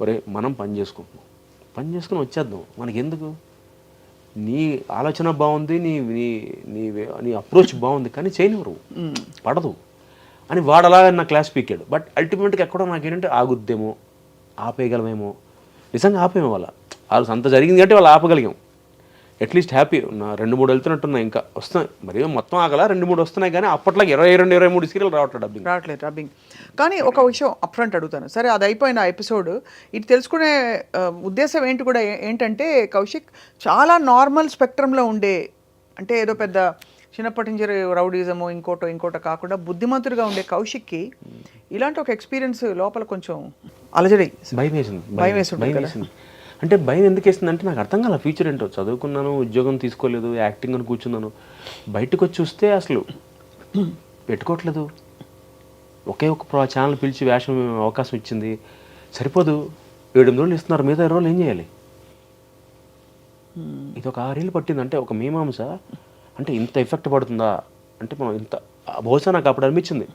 ఒరే మనం పని చేసుకుని వచ్చేద్దాం, మనకి ఎందుకు, నీ ఆలోచన బాగుంది, నీ నీ నీ నీ అప్రోచ్ బాగుంది, కానీ చేయనివ్వరు, పడదు అని వాడు అలా నా క్లాస్ పీకాడు. బట్ అల్టిమేట్గా ఎక్కడో నాకేంటంటే ఆగుద్దేమో, ఆపేయగలమేమో. నిజంగా ఆపేమో వాళ్ళ అంత జరిగింది కాబట్టి వాళ్ళు ఆపగలిగాం. అట్లీస్ట్ హ్యాపీ నా 2-3 వెళ్తున్నట్టున్నాయి, ఇంకా వస్తున్నాయి. మరి మొత్తం ఆగల 2-3 వస్తున్నాయి, కానీ అప్పట్లో 22-23 సీరియల్ రావట్లేదు డబ్బింగ్. కానీ ఒక విషయం అప్ఫ్రంట్ అడుగుతాను. సరే అది అయిపోయిన ఎపిసోడ్, ఇది తెలుసుకునే ఉద్దేశం ఏంటంటే కౌశిక్ చాలా నార్మల్ స్పెక్ట్రంలో ఉండే, అంటే ఏదో పెద్ద చిన్నప్పటి నుంచి రౌడీజము ఇంకోటో కాకుండా బుద్ధిమంతుడిగా ఉండే కౌశిక్కి ఇలాంటి ఒక ఎక్స్పీరియన్స్ లోపల కొంచెం అలజడి, భయం వేసింది. అంటే భయం ఎందుకు వేసిందంటే నాకు అర్థం కాల ఫ్యూచర్ ఏంటో. చదువుకున్నాను, ఉద్యోగం తీసుకోలేదు, యాక్టింగ్ అని కూర్చున్నాను. బయటకు వచ్చి చూస్తే అసలు పెట్టుకోవట్లేదు. ఒకే ఒక ఛానల్ పిలిచి వేషం అవకాశం ఇచ్చింది, సరిపోదు. 7-8 రోజులు ఇస్తున్నారు, మిగతా 20 రోజులు ఏం చేయాలి. ఇది ఒక 6 ఏళ్ళు పట్టింది. అంటే ఒక మీమాంస అంటే ఇంత ఎఫెక్ట్ పడుతుందా అంటే మనం ఇంత బహుశా నాకు అప్పుడు అనిపించింది.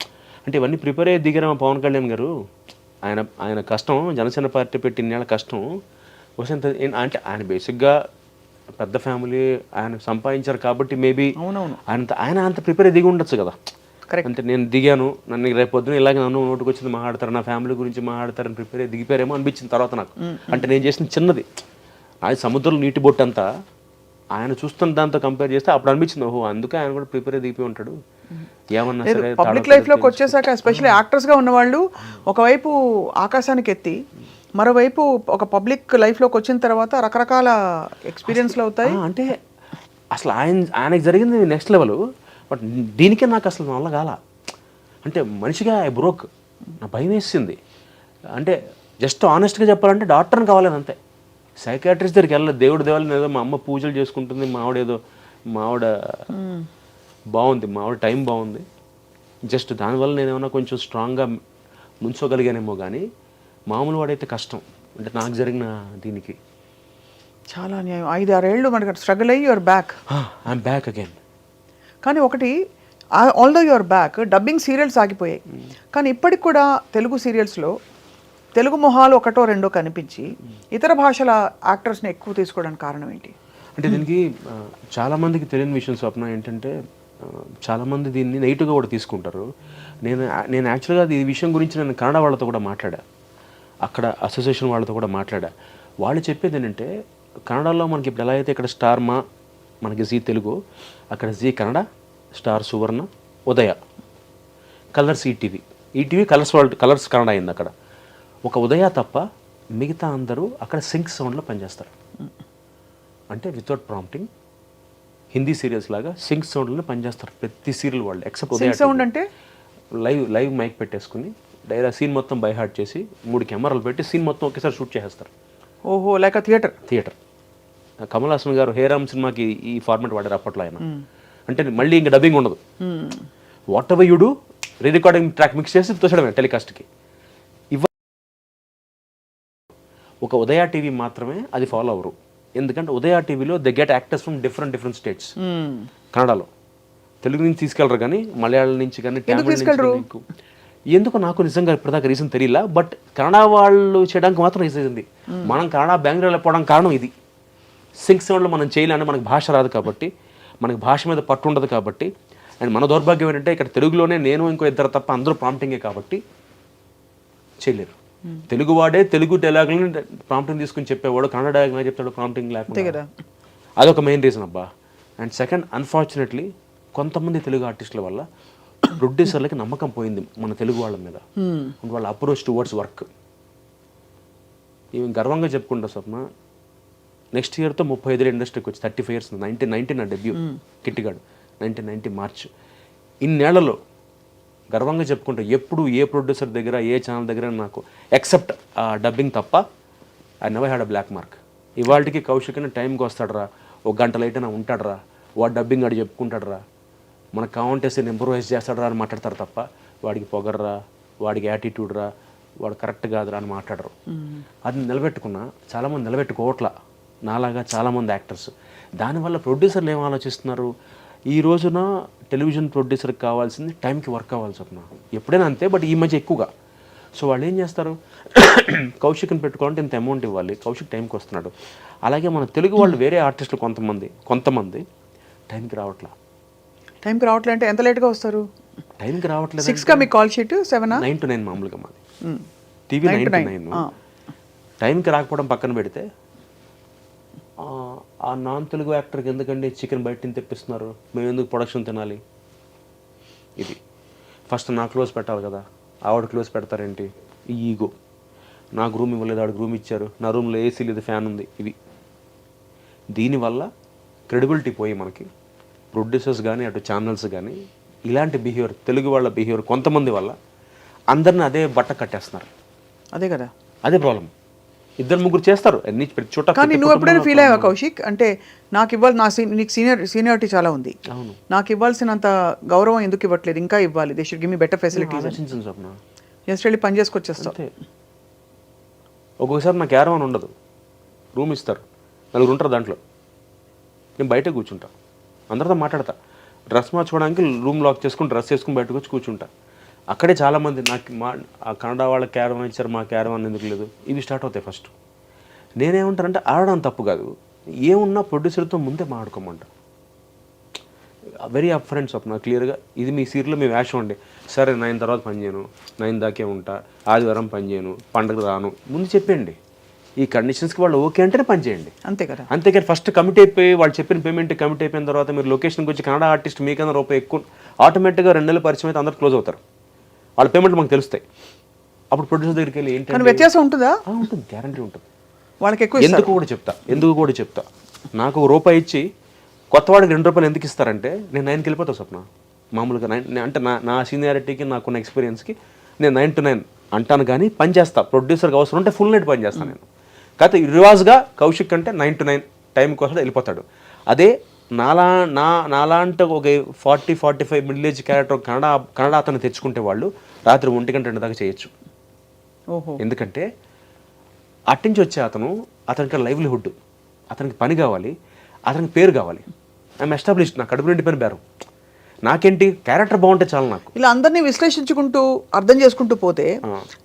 అంటే ఇవన్నీ ప్రిపేర్ అయ్యి దిగారు మా పవన్ కళ్యాణ్ గారు. ఆయన కష్టం, జనసేన పార్టీ పెట్టి ఇన్నేళ్ళ కష్టం బహుశా ఇంత. అంటే ఆయన బేసిక్గా పెద్ద ఫ్యామిలీ, ఆయన సంపాదించారు కాబట్టి మేబీ ఆయన అంత ప్రిపేర్ అయ్యి దిగి ఉండొచ్చు కదా. అంటే నేను దిగాను, నన్ను రేపు పొద్దున ఇలాగే నన్ను నోటుకు వచ్చింది మాట్లాడతారు, నా ఫ్యామిలీ గురించి మాట్లాడతారని ప్రిపేర్ అయ్యి దిగిపోయారేమో అనిపించింది తర్వాత నాకు. అంటే నేను చేసిన చిన్నది, అది సముద్రంలో నీటి బొట్టు అంతా, ఆయన చూస్తున్న దాంతో కంపేర్ చేస్తే అప్పుడు అనిపించింది, ఓహో అందుకే ఆయన కూడా ప్రిపేర్ అయ్యి దిగిపోయి ఉంటాడు. ఏమన్నా సరే పబ్లిక్ లైఫ్లోకి వచ్చేసాక ఎస్పెషల్లీ యాక్టర్స్గా ఉన్నవాళ్ళు ఒకవైపు ఆకాశానికి ఎత్తి, మరోవైపు ఒక పబ్లిక్ లైఫ్లోకి వచ్చిన తర్వాత రకరకాల ఎక్స్పీరియన్స్లు అవుతాయి. అంటే అసలు ఆయనకి జరిగింది నెక్స్ట్ లెవెల్. బట్ దీనికే నాకు అసలు వల్ల కాల. అంటే మనిషిగా ఐ బ్రోక్, నా భయం వేసింది. అంటే జస్ట్ ఆనెస్ట్గా చెప్పాలంటే డాక్టర్ని కావాలని అంతే, సైకాట్రిస్ట్ దగ్గరికి వెళ్ళలేదు. దేవుడి దేవాలని ఏదో మా అమ్మ పూజలు చేసుకుంటుంది, మా ఆవిడ బాగుంది, మా ఆవిడ టైం బాగుంది, జస్ట్ దానివల్ల నేను ఏమైనా కొంచెం స్ట్రాంగ్గా నుంచోగలిగానేమో. కానీ మామూలు వాడైతే కష్టం. అంటే నాకు జరిగిన దీనికి చాలా న్యాయం. 5-6 ఏళ్ళు మనకి స్ట్రగుల్ అయ్యి your back. I'm back again. కానీ ఒకటి, although your back, dubbing serials ఆగిపోయాయి, కానీ ఇప్పటికి కూడా తెలుగు సీరియల్స్లో తెలుగు మొహాలు 1-2 కనిపించి ఇతర భాషల యాక్టర్స్ని ఎక్కువ తీసుకోవడానికి కారణం ఏంటి? అంటే దీనికి చాలామందికి తెలియని విషయం స్వప్న ఏంటంటే, చాలామంది దీన్ని నెగిటివ్గా కూడా తీసుకుంటారు. నేను యాక్చువల్గా ఈ విషయం గురించి నేను కన్నడ వాళ్ళతో కూడా మాట్లాడా, అక్కడ అసోసియేషన్ వాళ్ళతో కూడా మాట్లాడా. వాళ్ళు చెప్పేది ఏంటంటే, కన్నడలో మనకి ఇప్పుడు ఎలా అయితే ఇక్కడ స్టార్ మా మనకి జీ తెలుగు, అక్కడ జీ కన్నడ, స్టార్ సువర్ణ, ఉదయ, కలర్స్ ఈటీవీ కలర్స్ కన్నడ అయింది. అక్కడ ఒక ఉదయ తప్ప మిగతా అందరూ అక్కడ సింక్ సౌండ్లో పనిచేస్తారు. అంటే వితౌట్ ప్రాంప్టింగ్ హిందీ సీరియల్స్ లాగా సింక్ సౌండ్లో పనిచేస్తారు ప్రతి సీరియల్ వాళ్ళు, ఎక్సెప్ట్ ఉదయ సౌండ్. అంటే లైవ్ మైక్ పెట్టేసుకుని డైరెక్ట్ సీన్ మొత్తం బై హార్ట్ చేసి 3 కెమెరాలు పెట్టి సీన్ మొత్తం ఒకేసారి షూట్ చేసేస్తారు. ఓహో, లైక్ థియేటర్. కమల్ హాసన్ గారు హేరామ్ సినిమాకి ఈ ఫార్మాట్ వాడారు అప్పట్లో ఆయన. అంటే మళ్ళీ ఇంకా డబ్బింగ్ ఉండదు. What ever you do re recording track mix చేసి తోసడమే టెలికాస్ట్కి. ఒక ఉదయ టీవీ మాత్రమే అది ఫాలో అవ్వరు. ఎందుకంటే ఉదయ టీవీలో they get actors from different states. కన్నడలో తెలుగు నుంచి తీసుకెళ్ళరు, కానీ మలయాళం నుంచి కానీ తమిళ నుంచి. ఎందుకు నాకు నిజంగా ఇప్పటిదాకా రీజన్ తెలియలా, బట్ కన్నడ వాళ్ళు చేయడానికి మాత్రం రీజన్ ఉంది. మనం కన్నడ బెంగళూరులో పోవడానికి కారణం ఇది. 6 7లో మనం చేయలేని, మనకు భాష రాదు కాబట్టి, మనకు భాష మీద పట్టు ఉండదు కాబట్టి. అండ్ మన దౌర్భాగ్యం ఏంటంటే ఇక్కడ తెలుగులోనే నేను ఇంకో ఇద్దరు తప్ప అందరూ ప్రాంప్టింగే కాబట్టి చేయలేరు. తెలుగు వాడే తెలుగు డైలాగులని ప్రాంప్టింగ్ తీసుకుని చెప్పేవాడు, కన్నడ డైలాగ్ చెప్తాడు ప్రాంప్టింగ్ లేకుండా. అదొక మెయిన్ రీజన్ అబ్బా. అండ్ సెకండ్, అన్ఫార్చునేట్లీ కొంతమంది తెలుగు ఆర్టిస్టుల వల్ల ప్రొడ్యూసర్లకి నమ్మకం పోయింది మన తెలుగు వాళ్ళ మీద. వాళ్ళ అప్రోచ్ టువర్డ్స్ వర్క్. ఇవి గర్వంగా చెప్పుకుంటా స్వప్న, నెక్స్ట్ ఇయర్తో 35 ఇండస్ట్రీకి వచ్చి 35 years. 1990 నా డెబ్యూ కిట్టిగాడు, 1990 March. ఇన్నేళ్లలో గర్వంగా చెప్పుకుంటా ఎప్పుడు ఏ ప్రొడ్యూసర్ దగ్గర ఏ ఛానల్ దగ్గర నాకు ఎక్సెప్ట్ డబ్బింగ్ తప్ప I never had a black mark. ఇవాళకి కౌశిక్ అని టైంకి వస్తాడరా, ఒక గంట లేట్ అయినా ఉంటాడరా, వాడు డబ్బింగ్ ఆడు చెప్పుకుంటాడరా, మనకు కావాలంటే ఇంప్రూవైజ్ చేస్తాడరా అని మాట్లాడతారు తప్ప వాడికి పొగర్రా, వాడికి యాటిట్యూడ్ రా, వాడు కరెక్ట్ కాదురా అని మాట్లాడరు. అది నిలబెట్టుకున్నా చాలామంది నిలబెట్టుకోవట్లా, నాలాగా చాలామంది యాక్టర్స్. దానివల్ల ప్రొడ్యూసర్లు ఏం ఆలోచిస్తున్నారు, ఈ రోజున టెలివిజన్ ప్రొడ్యూసర్కి కావాల్సింది టైంకి వర్క్ అవ్వాలి స్వప్న, ఎప్పుడైనా అంతే, బట్ ఈ మధ్య ఎక్కువగా. సో వాళ్ళు ఏం చేస్తారు, కౌశిక్ని పెట్టుకోవాలంటే ఇంత అమౌంట్ ఇవ్వాలి, కౌశిక్ టైంకి వస్తున్నాడు. అలాగే మన తెలుగు వాళ్ళు వేరే ఆర్టిస్టులు కొంతమంది టైంకి రావట్లా. టైంకి రావట్లే అంటే ఎంత లేట్గా వస్తారు? టైంకి రావట్లేదు. 6కా మీ కాల్ షీట్? 7 9 to 9 మామూలుగా మాది టీవీ 9 to 9. టైంకి రాకపోవడం పక్కన పెడితే, ఆ నాన్ తెలుగు యాక్టర్కి ఎందుకండి చికెన్ బయట నుంచి తెప్పిస్తున్నారు, మేము ఎందుకు ప్రొడక్షన్ తినాలి, ఇది ఫస్ట్ నా క్లోజ్ పెట్టాలి కదా, ఆవిడ క్లోజ్ పెడతారేంటి, ఈ ఈగో. నాకు రూమ్ ఇవ్వలేదు, ఆవిడకి రూమ్ ఇచ్చారు, నా రూమ్లో ఏసీ లేదు, ఫ్యాన్ ఉంది, ఇవి. దీనివల్ల క్రెడిబిలిటీ పోయి మనకి ప్రొడ్యూసర్స్ కానీ అటు ఛానల్స్ కానీ ఇలాంటి బిహేవియర్, తెలుగు వాళ్ళ బిహేవియర్ కొంతమంది వల్ల అందరిని అదే బట్ట కట్టేస్తున్నారు. అదే కదా, అదే ప్రాబ్లం. 2-3 చేస్తారు అన్ని ప్రతి చోట. కానీ నువ్వు ఎప్పుడైనా ఫీల్ అయ్యావా కౌశిక్, అంటే నాకు ఇవ్వాలి, నీకు సీనియారిటీ చాలా ఉంది, నాకు ఇవ్వాల్సినంత గౌరవం ఎందుకు ఇవ్వట్లేదు, ఇంకా ఇవ్వాలి, they should give me better facilities, just వెళ్ళి పని చేసుకొచ్చేస్తావు. ఒక్కొక్కసారి నాకు క్యారవాన్ ఉండదు, రూమ్ ఇస్తారు, 4 ఉంటారు దాంట్లో, నేను బయట కూర్చుంటా, అందరితో మాట్లాడతా, డ్రెస్ మార్చుకోవడానికి రూమ్ లాక్ చేసుకుని డ్రెస్ వేసుకుని బయటకు వచ్చి కూర్చుంటా. అక్కడే చాలామంది నాకు ఆ కన్నడ వాళ్ళ క్యారవాన్ ఇచ్చారు, మా క్యారవాన్ ఎందుకు లేదు, ఇవి స్టార్ట్ అవుతాయి ఫస్ట్. నేనేమంటానంటే ఆడడం తప్పు కాదు, ఏమున్నా ప్రొడ్యూసర్తో ముందే మాట్లాడుకోమంట, వెరీ అప్ ఫ్రెండ్స్ స్వప్న, క్లియర్గా ఇది మీ సీరియల్లో మీ వేషం అండి, సరే 9 తర్వాత పని చేయను, 9 దాకే ఉంటా, ఆదివారం పని చేయను, పండుగ రాను, ముందు చెప్పండి. ఈ కండిషన్స్కి వాళ్ళు ఓకే అంటేనే పని చేయండి, అంతే కదా. అంతేకాని ఫస్ట్ కమిట్ అయిపోయి వాళ్ళు చెప్పిన పేమెంట్ కమిట్ అయిపోయిన తర్వాత మీరు లొకేషన్కి వచ్చి కన్నడ ఆర్టిస్ట్ మీకన్నా రూపాయి ఎక్కువ, ఆటోమేటిక్గా 2 నెలల పరిచయం అయితే అందరూ క్లోజ్ అవుతారు, వాళ్ళ పేమెంట్లు మాకు తెలుస్తాయి. అప్పుడు ప్రొడ్యూసర్ దగ్గరికి వెళ్ళి ఏంటంటే వ్యత్యాసం ఉంటుందా? ఉంటుంది, గ్యారంటీ ఉంటుంది. వాళ్ళకి ఎక్కువ ఎందుకు కూడా చెప్తా, నాకు ₹1 ఇచ్చి కొత్తవాడికి ₹2 ఎందుకు ఇస్తారంటే నేను 9కి వెళ్ళిపోతాను స్వప్న. మామూలుగా 9 అంటే నా సీనియారిటీకి నాకున్న ఎక్స్పీరియన్స్కి నేను 9 to 9 అంటాను, కానీ పని చేస్తా. ప్రొడ్యూసర్కి అవసరం ఉంటే ఫుల్ నైట్ పని చేస్తాను నేను. కాకపోతే రివాజ్గా కౌశిక్ అంటే 9 to 9 టైం కోసం వెళ్ళిపోతాడు. అదే నాలాంటి ఒక 40-45 మిడిల్ ఏజ్ క్యారెక్టర్ కన్నడ అతను తెచ్చుకుంటే వాళ్ళు రాత్రి 1 గంట 2 దాకా చేయొచ్చు. ఎందుకంటే అట్టించి వచ్చే అతనికి లైవ్లీహుడ్, అతనికి పని కావాలి, అతనికి పేరు కావాలి. ఐఎమ్ ఎస్టాబ్లిష్డ్, నాకు కడుపు నిండి పని బేరం, నాకేంటి క్యారెక్టర్ బాగుంటే చాలు. నాకు ఇలా అందరినీ విశ్లేషించుకుంటూ అర్థం చేసుకుంటూ పోతే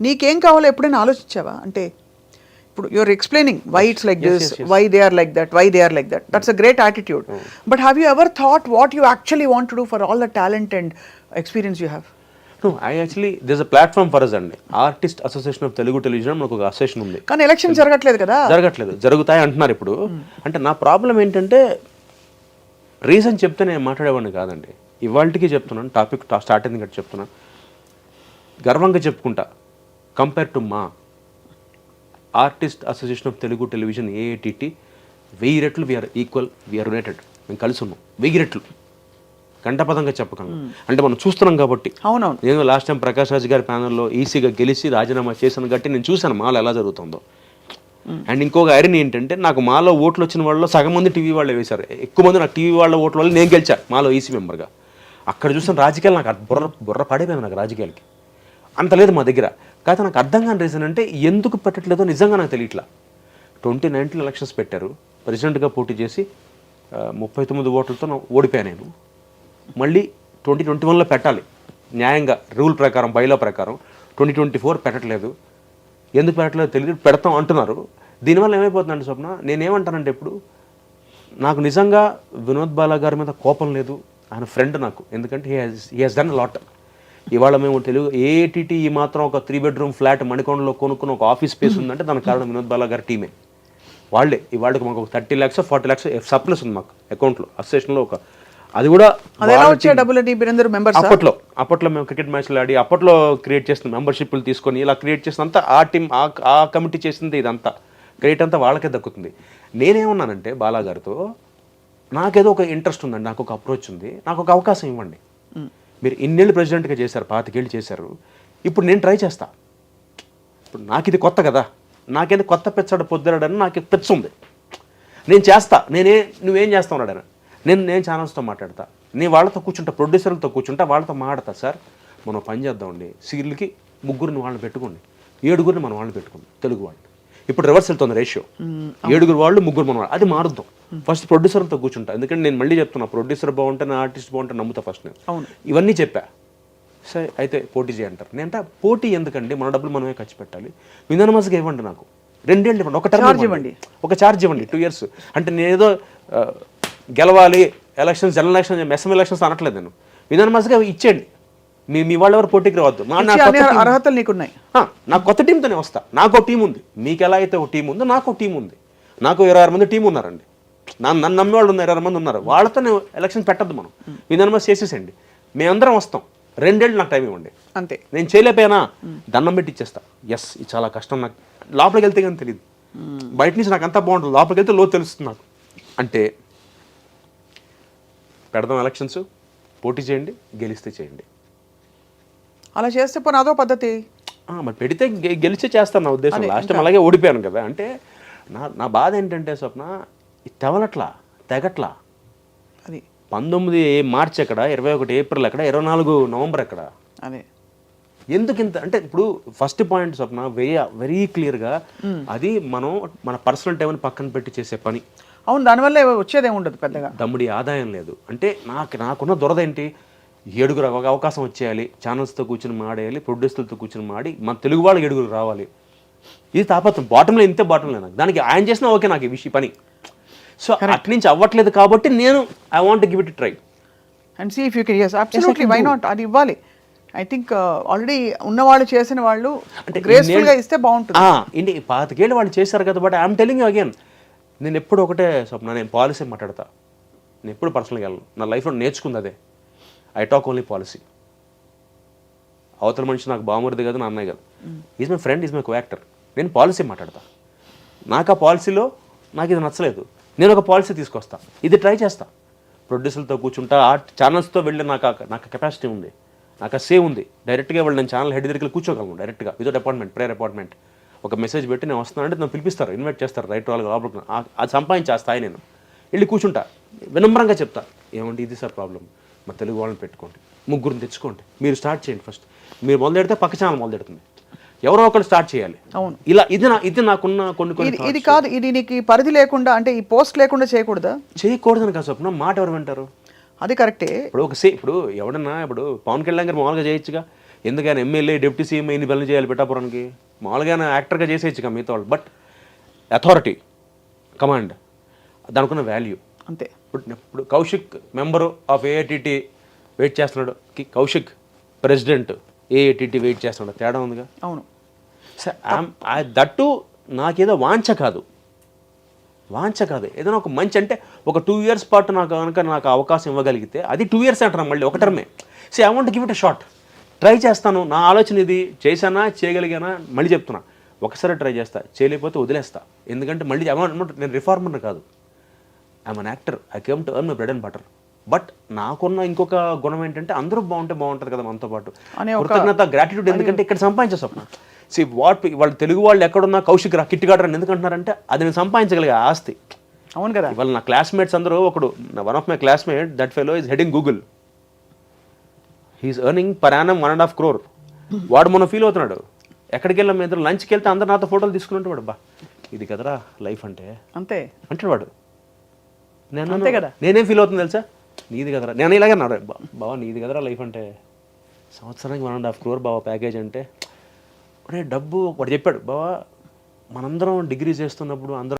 నీకేం కావాలో ఎప్పుడైనా ఆలోచించావా? అంటే ఇప్పుడు you're explaining why it's like this, why they are like that, why they are like that, that's a great attitude. But have you ever thought what you actually want to do for all the talent and experience you have? No, there's a platform for us అండి. Artist association of Telugu television మనకు ఒక association ఉంది, కానీ election జరగట్లేదు కదా. జరుగుతాయి అంటున్నారు ఇప్పుడు. అంటే నా ప్రాబ్లం ఏంటంటే రీజన్ చెప్తే నేను మాట్లాడేవాడిని కాదండి. ఇవాళకి చెప్తున్నాను, టాపిక్ స్టార్ట్ అయింది కాబట్టి చెప్తున్నాను, గర్వంగా చెప్పుకుంటా. కంపేర్ టు మా artist association of Telugu television AATT 1000 రెట్లు వీఆర్ ఈక్వల్, వీఆర్ యునైటెడ్, మేము కలిసి ఉన్నాం 1000 రెట్లు కంటపదంగా చెప్పగలను. అంటే మనం చూస్తున్నాం కాబట్టి. అవునవును, నేను లాస్ట్ టైం ప్రకాష్ రాజ్ గారి ప్యానల్లో ఈసీగా గెలిచి రాజీనామా చేశాను కాబట్టి నేను చూశాను మాలో ఎలా జరుగుతుందో. అండ్ ఇంకొక ఐరన్ ఏంటంటే నాకు మాలో ఓట్లు వచ్చిన వాళ్ళు సగం మంది టీవీ వాళ్ళే వేశారు, ఎక్కువ మంది నాకు టీవీ వాళ్ళ ఓట్ల వల్ల నేను గెలిచాను మాలో ఈసీ మెంబర్గా. అక్కడ చూసిన రాజకీయాలు నాకు బుర్ర పడిపోయింది నాకు రాజకీయాలకి, అంత లేదు మా దగ్గర. కాకపోతే నాకు అర్థం కాని రీజన్ అంటే ఎందుకు పెట్టట్లేదో నిజంగా నాకు తెలియట్లా. 2019 ఎలక్షన్స్ పెట్టారు, ప్రెసిడెంట్గా పోటీ చేసి 39 ఓట్లతో ఓడిపోయాను నేను. మళ్ళీ 2021లో పెట్టాలి న్యాయంగా రూల్ ప్రకారం, బైలా ప్రకారం. 2024 పెట్టట్లేదు, ఎందుకు పెట్టట్లేదు తెలియదు, పెడతాం అంటున్నారు. దీనివల్ల ఏమైపోతుందంటే స్వప్న, నేనేమంటానంటే ఇప్పుడు నాకు నిజంగా వినోద్ బాలా గారి మీద కోపం లేదు, ఆయన ఫ్రెండ్ నాకు. ఎందుకంటే హీ హాజ్ డన్ లాట్. ఇవాళ మేము తెలుగు ఏటీటీ ఈ మాత్రం ఒక 3 బెడ్రూమ్ ఫ్లాట్ మణికొండలో కొనుక్కున్న ఒక ఆఫీస్ స్పేస్ ఉందంటే దానికి కారణం వినోద్ బాలా గారి టీమే. వాళ్ళే ఇవాళకి మాకు ఒక 30 lakhs 40 lakhs సర్ప్లస్ ఉంది మాకు అకౌంట్లో, అసోసియేషన్లో. ఒక అది కూడా అప్పట్లో మేము క్రికెట్ మ్యాచ్లు ఆడి అప్పట్లో క్రియేట్ చేసిన మెంబర్షిప్లు తీసుకొని ఇలా క్రియేట్ చేసినంత ఆ టీం ఆ కమిటీ చేసింది, ఇదంతా క్రెడిట్ అంతా వాళ్ళకే దక్కుతుంది. నేనేమన్నానంటే బాలా గారితో, నాకేదో ఒక ఇంట్రెస్ట్ ఉందండి, నాకు ఒక అప్రోచ్ ఉంది, నాకు ఒక అవకాశం ఇవ్వండి. మీరు ఇన్నేళ్ళు ప్రెసిడెంట్గా చేశారు, 25 ఏళ్ళు చేశారు, ఇప్పుడు నేను ట్రై చేస్తా. ఇప్పుడు నాకు ఇది కొత్త కదా, నాకేదో కొత్త పెచ్చాడు పొద్దురాడని నాకు పెచ్చ ఉంది, నేను చేస్తా. నువ్వేం చేస్తా ఉన్నాడు, నేను ఛానల్స్తో మాట్లాడతా, నేను వాళ్ళతో కూర్చుంటా, ప్రొడ్యూసర్లతో కూర్చుంటా, వాళ్ళతో మాట్లాడతా. సార్ మనం పని చేద్దామండి, సీరియల్కి 3 వాళ్ళని పెట్టుకోండి, 7 మనం వాళ్ళని పెట్టుకోండి తెలుగు వాళ్ళని. ఇప్పుడు రివర్స్ వెళ్తుంది రేషియో, 7 వాళ్ళు 3 మన వాళ్ళు. అది మారుద్దాం. ఫస్ట్ ప్రొడ్యూసర్తో కూర్చుంటా, ఎందుకంటే నేను మళ్ళీ చెప్తున్నా, ప్రొడ్యూసర్ బాగుంటే ఆర్టిస్ట్ బాగుంటే నమ్ముతా ఫస్ట్ నేను. ఇవన్నీ చెప్పా. సరే అయితే పోటీ చేయంటారు. నేనంటే పోటీ ఎందుకండి, మన డబ్బులు మనమే ఖర్చు పెట్టాలి, విధానమాసగా ఇవ్వండి, నాకు 2 ఏళ్ళు ఇవ్వండి, ఒక టర్మ్ ఇవ్వండి, ఒక ఛార్జ్ ఇవ్వండి 2 years. అంటే నేనేదో గెలవాలి ఎలక్షన్స్, జనరల్ ఎలక్షన్, ఎస్ఎం ఎలక్షన్స్ అనట్లేదు నేను, విధానమాసగా ఇచ్చేయండి. మీ వాళ్ళు ఎవరు పోటీకి రావద్దు, అర్హతలు నీకున్నాయి. నాకు కొత్త టీంతోనే వస్తా, నాకు టీం ఉంది. మీకు ఎలా అయితే ఒక టీం ఉందో నాకు టీం ఉంది. నాకు 26 మంది టీం ఉన్నారండి, నన్ను నమ్మే వాళ్ళు ఉన్నారు, 26 మంది ఉన్నారు. వాళ్ళతో నేను ఎలక్షన్ పెట్టద్దు, మనం విధానమాస చేసేసండి, మేమందరం వస్తాం. 2 ఏళ్ళు నాకు టైం ఇవ్వండి అంతే. నేను చేయలేకపోయినా దండం పెట్టి ఇచ్చేస్తా. ఎస్ ఇది చాలా కష్టం, నాకు లోపలికి వెళ్తే కానీ తెలియదు, బయట నుంచి నాకు అంతా బాగుంటుంది, లోపలికి వెళ్తే లోతు తెలుస్తుంది నాకు. అంటే పెడదాం ఎలక్షన్స్, పోటీ చేయండి, గెలిస్తే చేయండి. అలా చేస్తే పోనీ అదో పద్ధతి. మరి పెడితే గెలిచే చేస్తాను నా ఉద్దేశం. లాస్ట్ టైం అలాగే ఓడిపోయాను కదా. అంటే నా బాధ ఏంటంటే స్వప్న, తెవలట్లా, తెగట్లా. అది 19 మార్చ్ ఎక్కడ, 21 ఏప్రిల్ ఎక్కడ, 24 నవంబర్ ఎక్కడ, అదే ఎందుకు ఇంత అంటే. ఇప్పుడు ఫస్ట్ పాయింట్ స్వప్న వెరీ క్లియర్గా, అది మనం మన పర్సనల్ టైంని పక్కన పెట్టి చేసే పని. అవును, దానివల్ల వచ్చేదేమి ఉండదు పెద్దగా, తమ్ముడి ఆదాయం లేదు. అంటే నాకున్న దురద ఏంటి, 7 ఒక అవకాశం వచ్చేయాలి, ఛానల్స్తో కూర్చొని మాడేయాలి, ప్రొడ్యూసర్లతో కూర్చొని మాడి మన తెలుగు వాళ్ళు 7 రావాలి. ఇది తాపత్రం, బాటంలో ఇంతే, బాటంలో నాకు దానికి ఆయన చేసినా ఓకే నాకు ఈ విషయం పని. సో అటు నుంచి అవ్వట్లేదు కాబట్టి నేను I want give it try and see if you can. yes absolutely, why not, అది ఇవ్వాలి. ఐ థింక్ ఆల్రెడీ ఉన్నవాళ్ళు చేసిన వాళ్ళు అంటే గ్రేస్ఫుల్గా ఇస్తే బాగుంటుంది. 25 ఏళ్ళు వాళ్ళు చేశారు కదా. But I'm telling you again, నేను ఎప్పుడు ఒకటే స్వప్న, నేను పాలసీ మాట్లాడతా, నేను ఎప్పుడు పర్సనల్గా వెళ్ళను. నా లైఫ్లో నేర్చుకుంది అదే, ఐ టాక్ ఓన్లీ పాలసీ. అవతల మనిషి నాకు బామరిది కదా, నా అన్నయ్య కదా, is my friend, is my co actor. నేను పాలసీ మాట్లాడతా. నాకు ఆ పాలసీలో నాకు ఇది నచ్చలేదు, నేను ఒక పాలసీ తీసుకొస్తా, ఇది ట్రై చేస్తా. ప్రొడ్యూసర్లతో కూర్చుంటా, ఛానల్స్తో వెళ్ళి నాకు కెపాసిటీ ఉంది, నాకు ఆ సేవ్ ఉంది. డైరెక్ట్గా వెళ్ళి నేను ఛానల్ హెడ్ దగ్గరికి కూర్చోగలను డైరెక్ట్గా, వితౌట్ అపాయింట్మెంట్, ప్రేయర్ అపాయింట్మెంట్. ఒక మెసేజ్ పెట్టి నేను వస్తున్నానంటే నన్ను పిలిపిస్తారు, ఇన్వైట్ చేస్తారు, రైట్ వాళ్ళకి లోపలికి. అది సంపాదించి ఆ స్థాయి నేను వెళ్ళి కూర్చుంటా, వినమ్రంగా చెప్తా, ఏమంటే ఇది సార్ ప్రాబ్లం, మా తెలుగు వాళ్ళని పెట్టుకోండి, 3 తెచ్చుకోండి, మీరు స్టార్ట్ చేయండి. ఫస్ట్ మీరు మొదలెడితే పక్క ఛానల్ మొదలెడుతుంది, ఎవరో ఒకరు స్టార్ట్ చేయాలి. అవును, ఇలా ఇది నాకున్న కొన్ని ఇది కాదు, ఇది నీకు పరిధి లేకుండా, అంటే ఈ పోస్ట్ లేకుండా చేయకూడదా? చేయకూడదని కాదు స్వప్న, మాట ఎవరు వింటారు? అది కరెక్టే. ఇప్పుడు ఎవడన్నా, ఇప్పుడు పవన్ కళ్యాణ్ గారు మామూలుగా చేయొచ్చుగా, ఎందుకని ఎమ్మెల్యే డిప్యూటీ సీఎం ఇన్ని పనులు చేయాలి పిఠాపురానికి, మామూలుగా యాక్టర్గా చేసేయచ్చుగా మిగతా వాళ్ళు. బట్ అథారిటీ, కమాండ్, దానికున్న వాల్యూ అంతే. ఇప్పుడు కౌశిక్ మెంబరు ఆఫ్ ఏఐటిటి వెయిట్ చేస్తున్నాడు, కౌశిక్ ప్రెసిడెంట్ ఏఐటిటి వెయిట్ చేస్తున్నాడు, తేడా ఉందిగా. అవును సార్, దట్టు నాకేదో వాంఛ కాదు, ఏదైనా ఒక మంచి అంటే ఒక 2 years పాటు నాకు కనుక నాకు అవకాశం ఇవ్వగలిగితే, అది 2 years అంటారు మళ్ళీ, ఒక టర్మే. So I want give it a shot, try చేస్తాను. నా ఆలోచన ఇది, చేశానా చేయగలిగానా మళ్ళీ చెప్తున్నా, ఒకసారి ట్రై చేస్తా, చేయలేకపోతే వదిలేస్తా. ఎందుకంటే మళ్ళీ నేను రిఫార్మర్ కాదు, I'm an actor, I came to earn my bread and butter. But నాకున్న ఇంకొక గుణం ఏంటంటే, అందరూ బాగుంటే బాగుంటుంది కదా మనతో పాటు, కృతజ్ఞత, గ్రాటిట్యూడ్. ఎందుకంటే ఇక్కడ సంపాదించే స్వప్న, వాళ్ళు తెలుగు వాళ్ళు ఎక్కడున్నా కౌశిక్ రా కిట్టుగాడు రా ఎందుకు అంటున్నారంటే అది నేను సంపాదించగలిగే ఆస్తి. అవును కదా. ఇవాళ నా క్లాస్మేట్స్ అందరూ one of my classmate that fellow is heading Google, he is earning per annum 1.5 crore. వాడు మనం ఫీల్ అవుతున్నాడు. ఎక్కడికి వెళ్ళాం మీ ఇద్దరు లంచ్కి వెళ్తే అందరు నాతో ఫోటోలు తీసుకుంటే వాడు బా ఇది కదరా లైఫ్ అంటే అంతే అంటాడు వాడు. నేను అంతే కదా. నేనేం ఫీల్ అవుతుంది తెలుసా, నీది కదరా. నేను ఇలాగే అన్నాడు, బావా నీది కదరా లైఫ్ అంటే, సంవత్సరానికి 1.5 crore బావా ప్యాకేజ్ అంటే. డబ్బు వాడు చెప్పాడు, బావా మనందరం డిగ్రీ చేస్తున్నప్పుడు అందరం